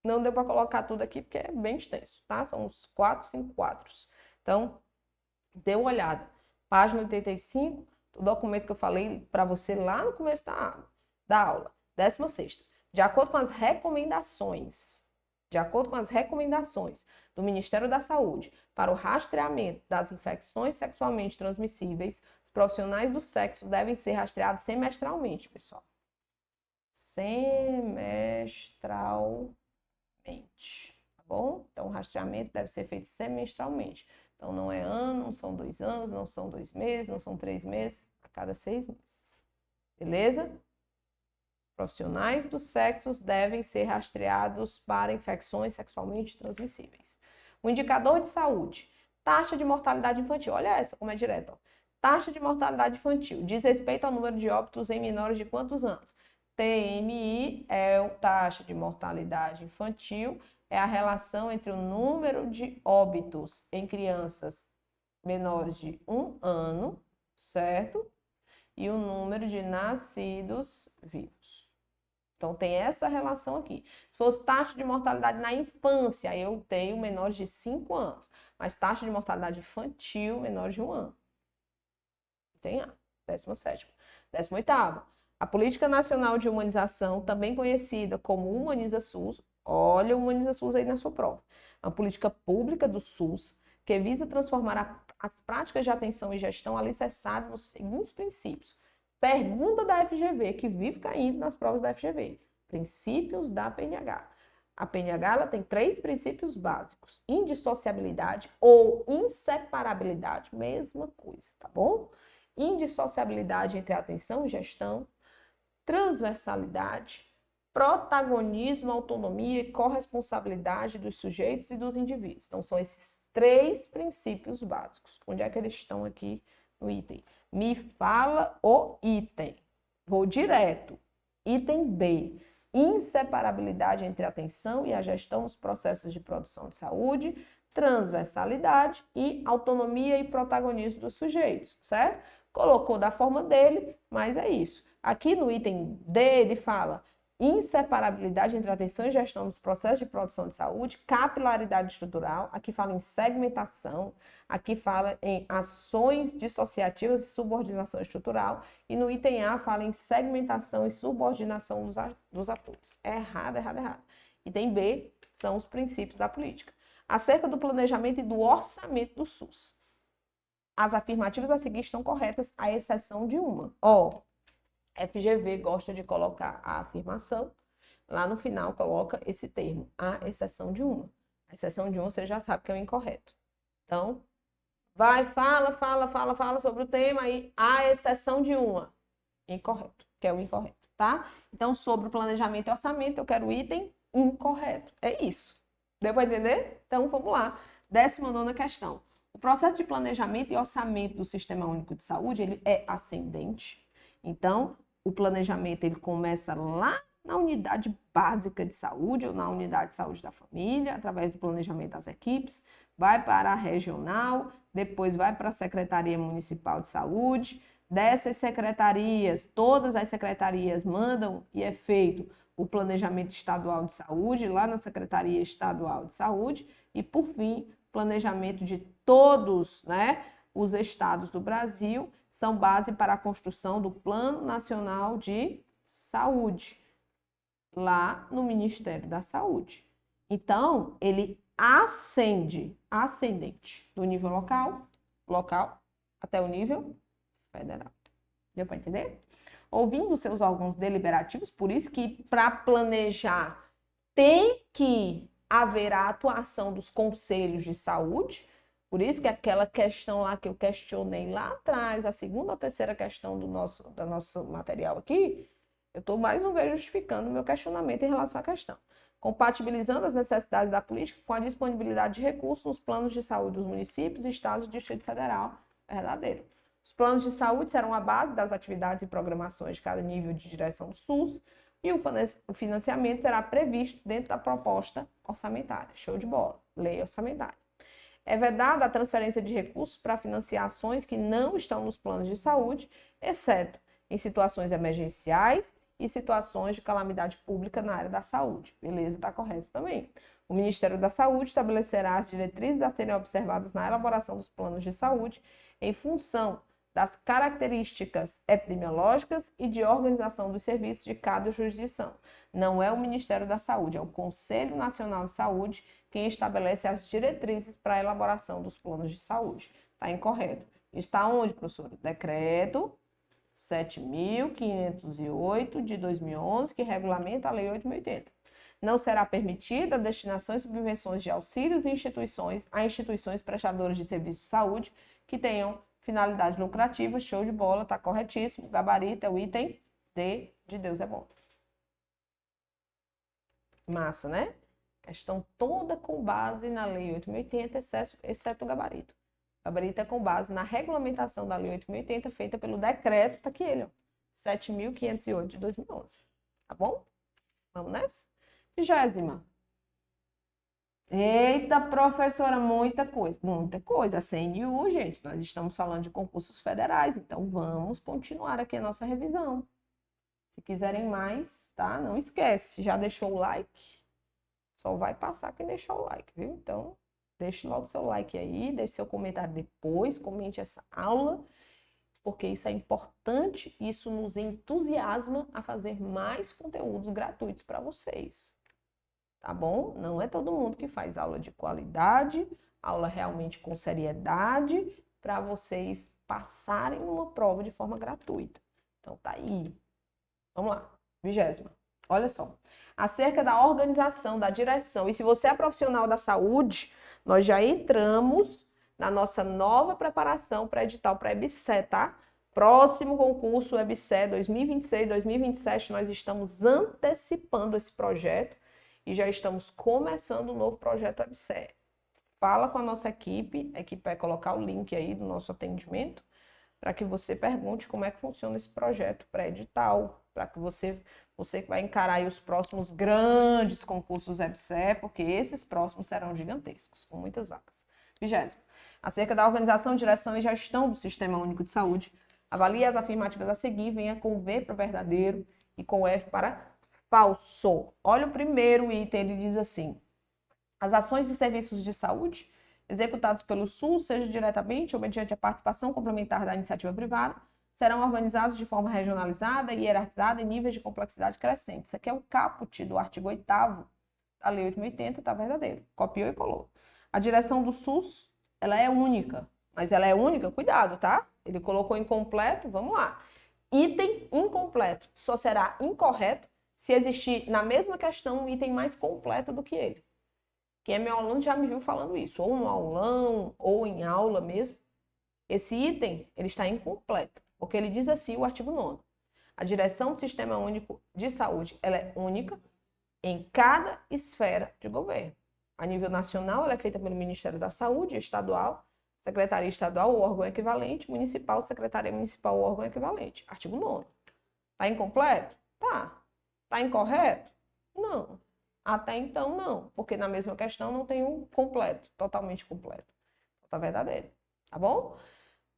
Não deu para colocar tudo aqui porque é bem extenso, tá? São uns 4, 5 quadros. Então, dê uma olhada. Página 85, o documento que eu falei para você lá no começo da aula. 16ª. De acordo com as recomendações do Ministério da Saúde para o rastreamento das infecções sexualmente transmissíveis, os profissionais do sexo devem ser rastreados semestralmente, pessoal. Semestralmente, tá bom? Então, o rastreamento deve ser feito semestralmente. Então, não é ano, não são 2 anos, não são 2 meses, não são 3 meses, a cada 6 meses. Beleza? Profissionais dos sexos devem ser rastreados para infecções sexualmente transmissíveis. O indicador de saúde, taxa de mortalidade infantil. Olha essa, como é direto. Ó. Taxa de mortalidade infantil diz respeito ao número de óbitos em menores de quantos anos? TMI é a taxa de mortalidade infantil, é a relação entre o número de óbitos em crianças menores de 1 ano, certo? E o número de nascidos vivos. Então, tem essa relação aqui. Se fosse taxa de mortalidade na infância, eu tenho menores de 5 anos. Mas taxa de mortalidade infantil, menores de 1 ano. Tem A. 17ª. 18ª. A Política Nacional de Humanização, também conhecida como Humaniza SUS, olha o Humaniza SUS aí na sua prova. É uma política pública do SUS que visa transformar as práticas de atenção e gestão alicerçadas nos seguintes princípios. Pergunta da FGV, que vive caindo nas provas da FGV. Princípios da PNH. A PNH ela tem 3 princípios básicos. Indissociabilidade ou inseparabilidade, mesma coisa, tá bom? Indissociabilidade entre atenção e gestão, transversalidade, protagonismo, autonomia e corresponsabilidade dos sujeitos e dos indivíduos. Então, são esses 3 princípios básicos. Onde é que eles estão aqui no item? Me fala o item. Vou direto. Item B. Inseparabilidade entre a atenção e a gestão dos processos de produção de saúde, transversalidade e autonomia e protagonismo dos sujeitos, certo? Colocou da forma dele, mas é isso. Aqui no item D, ele fala inseparabilidade entre atenção e gestão dos processos de produção de saúde, capilaridade estrutural, aqui fala em segmentação, aqui fala em ações dissociativas e subordinação estrutural, e no item A fala em segmentação e subordinação dos atores. É errado, errado, errado. Item B são os princípios da política. Acerca do planejamento e do orçamento do SUS. As afirmativas a seguir estão corretas, à exceção de uma. FGV gosta de colocar a afirmação, lá no final coloca esse termo, à exceção de uma. A exceção de uma você já sabe que é o incorreto. Então, fala sobre o tema aí, à exceção de uma. Incorreto, que é o incorreto, tá? Então, sobre o planejamento e orçamento, eu quero o item incorreto. É isso. Deu para entender? Então, vamos lá. 19ª questão. O processo de planejamento e orçamento do Sistema Único de Saúde, ele é ascendente. Então, o planejamento ele começa lá na unidade básica de saúde ou na unidade de saúde da família, através do planejamento das equipes, vai para a regional, depois vai para a Secretaria Municipal de Saúde. Dessas secretarias, todas as secretarias mandam e é feito o planejamento estadual de saúde, lá na Secretaria Estadual de Saúde, e, por fim, planejamento de todos, né, os estados do Brasil, são base para a construção do Plano Nacional de Saúde, lá no Ministério da Saúde. Então, ele ascendente, do nível local, até o nível federal. Deu para entender? Ouvindo seus órgãos deliberativos, por isso que para planejar tem que haver a atuação dos conselhos de saúde, por isso que aquela questão lá que eu questionei lá atrás, a segunda ou terceira questão do nosso material aqui, eu estou mais uma vez justificando o meu questionamento em relação à questão. Compatibilizando as necessidades da política com a disponibilidade de recursos nos planos de saúde dos municípios, estados e Distrito Federal. Verdadeiro. Os planos de saúde serão a base das atividades e programações de cada nível de direção do SUS e o financiamento será previsto dentro da proposta orçamentária. Show de bola. Lei orçamentária. É vedada a transferência de recursos para financiar ações que não estão nos planos de saúde, exceto em situações emergenciais e situações de calamidade pública na área da saúde. Beleza, está correto também. O Ministério da Saúde estabelecerá as diretrizes a serem observadas na elaboração dos planos de saúde em função das características epidemiológicas e de organização dos serviços de cada jurisdição. Não é o Ministério da Saúde, é o Conselho Nacional de Saúde quem estabelece as diretrizes para a elaboração dos planos de saúde. Está incorreto. Está onde, professora? Decreto 7.508 de 2011, que regulamenta a Lei 8.080. Não será permitida a destinação e subvenções de auxílios a instituições prestadoras de serviços de saúde que tenham finalidade lucrativa. Show de bola, está corretíssimo. Gabarito é o item D de Deus é bom. Massa, né? Questão toda com base na Lei 8.080, exceto o gabarito. O gabarito é com base na regulamentação da Lei 8.080, feita pelo decreto, tá aqui ele, ó, 7.508 de 2011. Tá bom? Vamos nessa? 20ª. Eita, professora, muita coisa. Muita coisa. A CNU, gente, nós estamos falando de concursos federais, então vamos continuar aqui a nossa revisão. Se quiserem mais, tá? Não esquece, já deixou o like? Só vai passar quem deixar o like, viu? Então, deixe logo seu like aí, deixe seu comentário depois, comente essa aula, porque isso é importante, isso nos entusiasma a fazer mais conteúdos gratuitos para vocês. Tá bom? Não é todo mundo que faz aula de qualidade, aula realmente com seriedade, para vocês passarem uma prova de forma gratuita. Então, tá aí. Vamos lá. 20ª. Olha só. Acerca da organização, da direção. E se você é profissional da saúde, nós já entramos na nossa nova preparação para edital para EBSER, tá? Próximo concurso EBSER 2026, 2027, nós estamos antecipando esse projeto e já estamos começando o novo projeto EBSER. Fala com a nossa equipe, a equipe vai colocar o link aí do nosso atendimento, para que você pergunte como é que funciona esse projeto pré-edital, para que você que vai encarar aí os próximos grandes concursos EBSER, porque esses próximos serão gigantescos, com muitas vagas. 20ª. Acerca da organização, direção e gestão do Sistema Único de Saúde, avalie as afirmativas a seguir, venha com V para verdadeiro e com F para falso. Olha o primeiro item, ele diz assim: as ações e serviços de saúde executados pelo SUS, seja diretamente ou mediante a participação complementar da iniciativa privada, serão organizados de forma regionalizada e hierarquizada em níveis de complexidade crescentes. Isso aqui é o caput do artigo 8º da Lei 8.080, tá verdadeiro. Copiou e colou. A direção do SUS, ela é única, mas ela é única, cuidado, tá? Ele colocou incompleto, vamos lá. Item incompleto só será incorreto se existir na mesma questão um item mais completo do que ele. Quem é meu aluno já me viu falando isso, ou no aulão, ou em aula mesmo. Esse item, ele está incompleto, porque ele diz assim, o artigo 9º. A direção do Sistema Único de Saúde, ela é única em cada esfera de governo. A nível nacional, ela é feita pelo Ministério da Saúde, estadual, Secretaria Estadual ou órgão equivalente, municipal, Secretaria Municipal ou órgão equivalente. Artigo 9º. Está incompleto? Tá. Está incorreto? Não. Até então, não. Porque na mesma questão não tem um completo, totalmente completo. Está verdadeiro. Tá bom?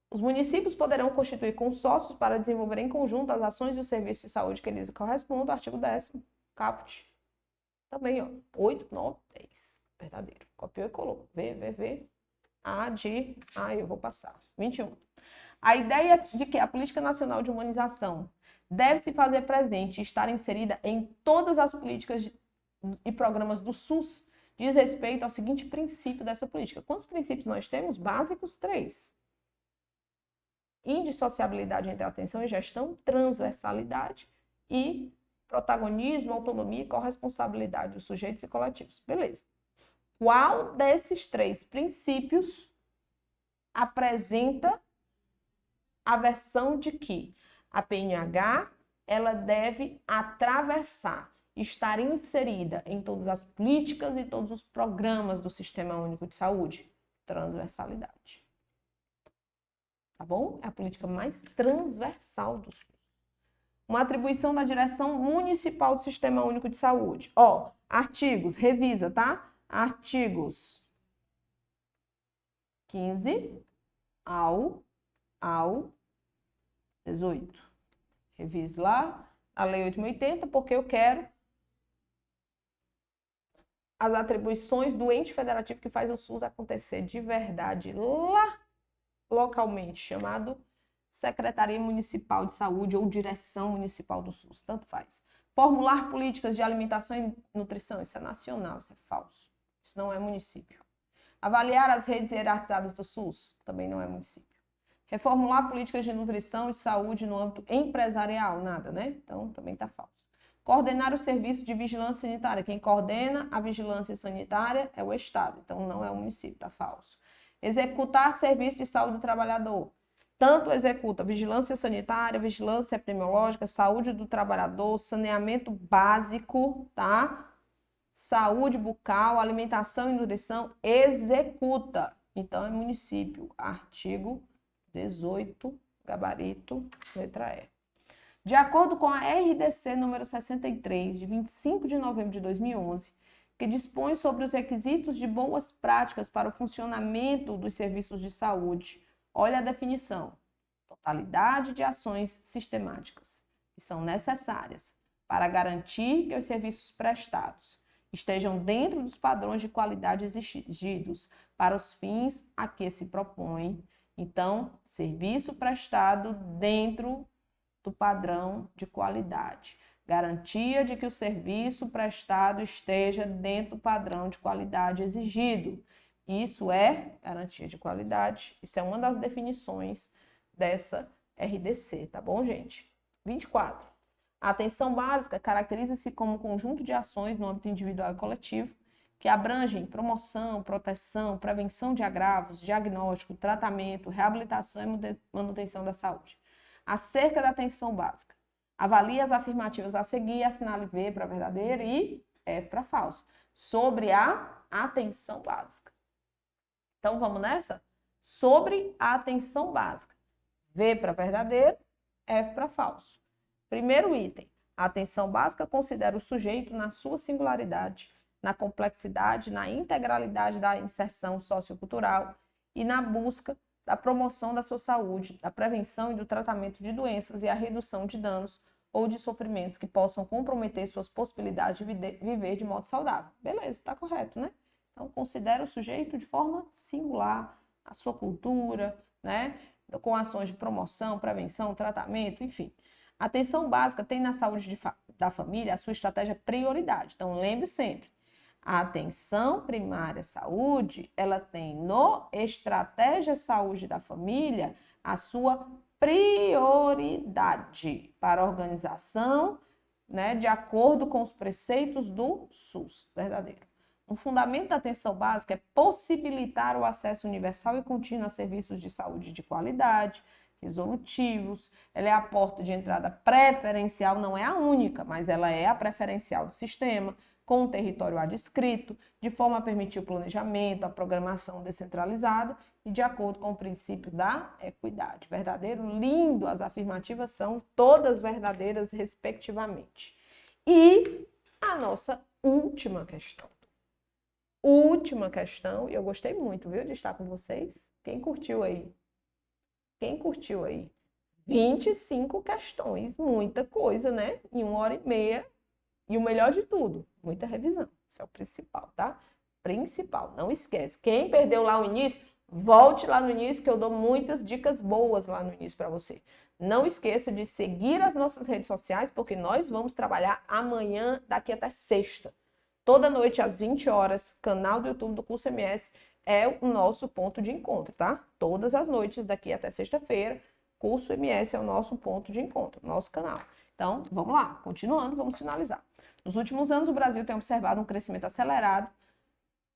Os municípios poderão constituir consórcios para desenvolver em conjunto as ações e os serviços de saúde que lhes correspondam. Artigo 10º. Caput. Também, ó. 8, 9, 10. Verdadeiro. Copiou e colou. V. Eu vou passar. 21. A ideia de que a Política Nacional de Humanização deve se fazer presente e estar inserida em todas as políticas e programas do SUS diz respeito ao seguinte princípio dessa política. Quantos princípios nós temos? Básicos, 3. Indissociabilidade entre atenção e gestão, transversalidade e protagonismo, autonomia e corresponsabilidade dos sujeitos e coletivos. Beleza. Qual desses 3 princípios apresenta a versão de que a PNH ela deve atravessar, estar inserida em todas as políticas e todos os programas do Sistema Único de Saúde? Transversalidade. Tá bom? É a política mais transversal do SUS. Uma atribuição da direção municipal do Sistema Único de Saúde. Ó, artigos, revisa, tá? Artigos 15 ao 18. Revise lá a Lei 8.080, porque eu quero as atribuições do ente federativo que faz o SUS acontecer de verdade lá localmente, chamado Secretaria Municipal de Saúde ou Direção Municipal do SUS, tanto faz. Formular políticas de alimentação e nutrição, isso é nacional, isso é falso. Isso não é município. Avaliar as redes hierarquizadas do SUS, também não é município. Reformular políticas de nutrição e saúde no âmbito empresarial, nada, né? Então, também está falso. Coordenar o serviço de vigilância sanitária. Quem coordena a vigilância sanitária é o Estado, então não é o município, está falso. Executar serviço de saúde do trabalhador. Tanto executa vigilância sanitária, vigilância epidemiológica, saúde do trabalhador, saneamento básico, tá? Saúde bucal, alimentação e nutrição, executa. Então, é município. Artigo 18, gabarito, letra E. De acordo com a RDC número 63, de 25 de novembro de 2011, que dispõe sobre os requisitos de boas práticas para o funcionamento dos serviços de saúde, olha a definição: totalidade de ações sistemáticas que são necessárias para garantir que os serviços prestados estejam dentro dos padrões de qualidade exigidos para os fins a que se propõe. Então, serviço prestado dentro do padrão de qualidade. Garantia de que o serviço prestado esteja dentro do padrão de qualidade exigido. Isso é garantia de qualidade. Isso é uma das definições dessa RDC, tá bom, gente? 24. A atenção básica caracteriza-se como um conjunto de ações no âmbito individual e coletivo que abrangem promoção, proteção, prevenção de agravos, diagnóstico, tratamento, reabilitação e manutenção da saúde. Acerca da atenção básica, avalie as afirmativas a seguir, assinale V para verdadeira e F para falso, sobre a atenção básica. Então, vamos nessa? Sobre a atenção básica. V para verdadeiro, F para falso. Primeiro item, a atenção básica considera o sujeito na sua singularidade, na complexidade, na integralidade da inserção sociocultural e na busca da promoção da sua saúde, da prevenção e do tratamento de doenças e a redução de danos ou de sofrimentos que possam comprometer suas possibilidades de viver de modo saudável. Beleza, está correto, né? Então, considera o sujeito de forma singular, a sua cultura, né? Com ações de promoção, prevenção, tratamento, enfim. A atenção básica tem na saúde da família a sua estratégia prioridade. Então, lembre sempre, a atenção primária à saúde, ela tem no estratégia saúde da família a sua prioridade para a organização, né, de acordo com os preceitos do SUS, verdadeiro. O fundamento da atenção básica é possibilitar o acesso universal e contínuo a serviços de saúde de qualidade, resolutivos. Ela é a porta de entrada preferencial, não é a única, mas ela é a preferencial do sistema, com o território adscrito, de forma a permitir o planejamento, a programação descentralizada e de acordo com o princípio da equidade. Verdadeiro, lindo, as afirmativas são todas verdadeiras, respectivamente. E a nossa última questão. Última questão, e eu gostei muito, viu, de estar com vocês. Quem curtiu aí? Quem curtiu aí? 25 questões, muita coisa, né? Em 1h30. E o melhor de tudo, muita revisão. Isso é o principal, tá? Principal, não esquece. Quem perdeu lá o início, volte lá no início, que eu dou muitas dicas boas lá no início para você. Não esqueça de seguir as nossas redes sociais, porque nós vamos trabalhar amanhã, daqui até sexta. Toda noite, às 20 horas, canal do YouTube do Curso MS é o nosso ponto de encontro, tá? Todas as noites, daqui até sexta-feira, Curso MS é o nosso ponto de encontro, nosso canal. Então, vamos lá, continuando, vamos finalizar. Nos últimos anos, o Brasil tem observado um crescimento acelerado.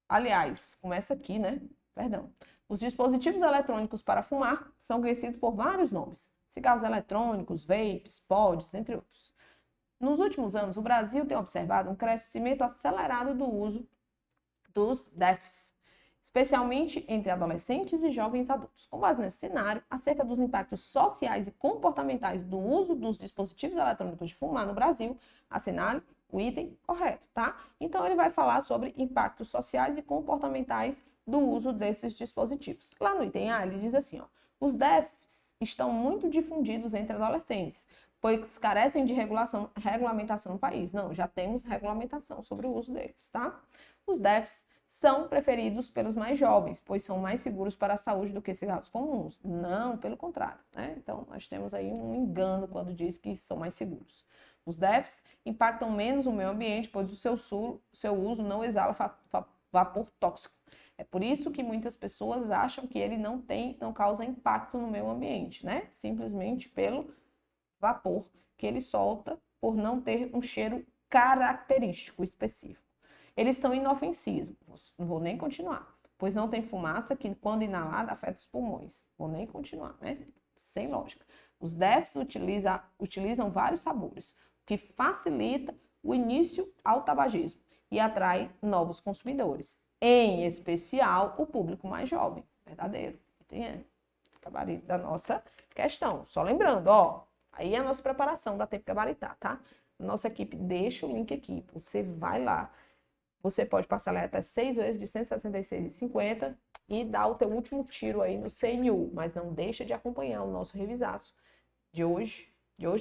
Aliás, começa aqui, né? Perdão. Os dispositivos eletrônicos para fumar são conhecidos por vários nomes. Cigarros eletrônicos, vapes, pods, entre outros. Nos últimos anos, o Brasil tem observado um crescimento acelerado do uso dos DEFs, especialmente entre adolescentes e jovens adultos. Com base nesse cenário, acerca dos impactos sociais e comportamentais do uso dos dispositivos eletrônicos de fumar no Brasil, assinale o item correto, tá? Então, ele vai falar sobre impactos sociais e comportamentais do uso desses dispositivos. Lá no item A, ele diz assim, ó, os DEFs estão muito difundidos entre adolescentes, pois carecem de regulamentação no país. Não, já temos regulamentação sobre o uso deles, tá? Os DEFs são preferidos pelos mais jovens, pois são mais seguros para a saúde do que cigarros comuns. Não, pelo contrário, né? Então, nós temos aí um engano quando diz que são mais seguros. Os DEFs impactam menos o meio ambiente, pois o seu uso não exala vapor tóxico. É por isso que muitas pessoas acham que ele não causa impacto no meio ambiente, né? Simplesmente pelo vapor que ele solta por não ter um cheiro característico específico. Eles são inofensivos, não vou nem continuar, pois não tem fumaça que, quando inalada, afeta os pulmões. Vou nem continuar, né? Sem lógica. Os DEFs utilizam vários sabores, o que facilita o início ao tabagismo e atrai novos consumidores, em especial o público mais jovem. Verdadeiro. Tem gabarito da nossa questão. Só lembrando, ó, aí é a nossa preparação, dá tempo de gabaritar, tá? Nossa equipe deixa o link aqui, você vai lá. Você pode parcelar até 6 vezes de R$ 166,50 e dar o teu último tiro aí no CNU, mas não deixa de acompanhar o nosso revisaço de hoje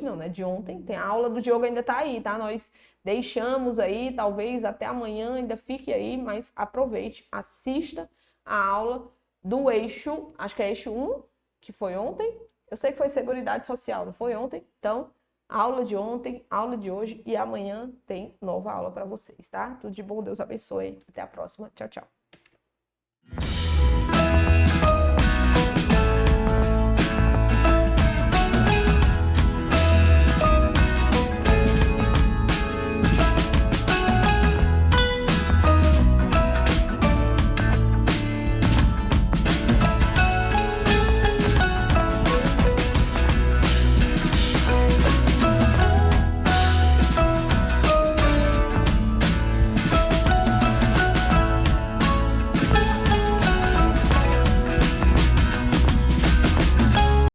não, né? De ontem. Tem a aula do Diogo, ainda tá aí, tá? Nós deixamos aí, talvez até amanhã ainda fique aí, mas aproveite, assista a aula do eixo, acho que é eixo 1, que foi ontem. Eu sei que foi Seguridade Social, não foi ontem? Então, aula de ontem, aula de hoje e amanhã tem nova aula para vocês, tá? Tudo de bom, Deus abençoe. Até a próxima. Tchau, tchau.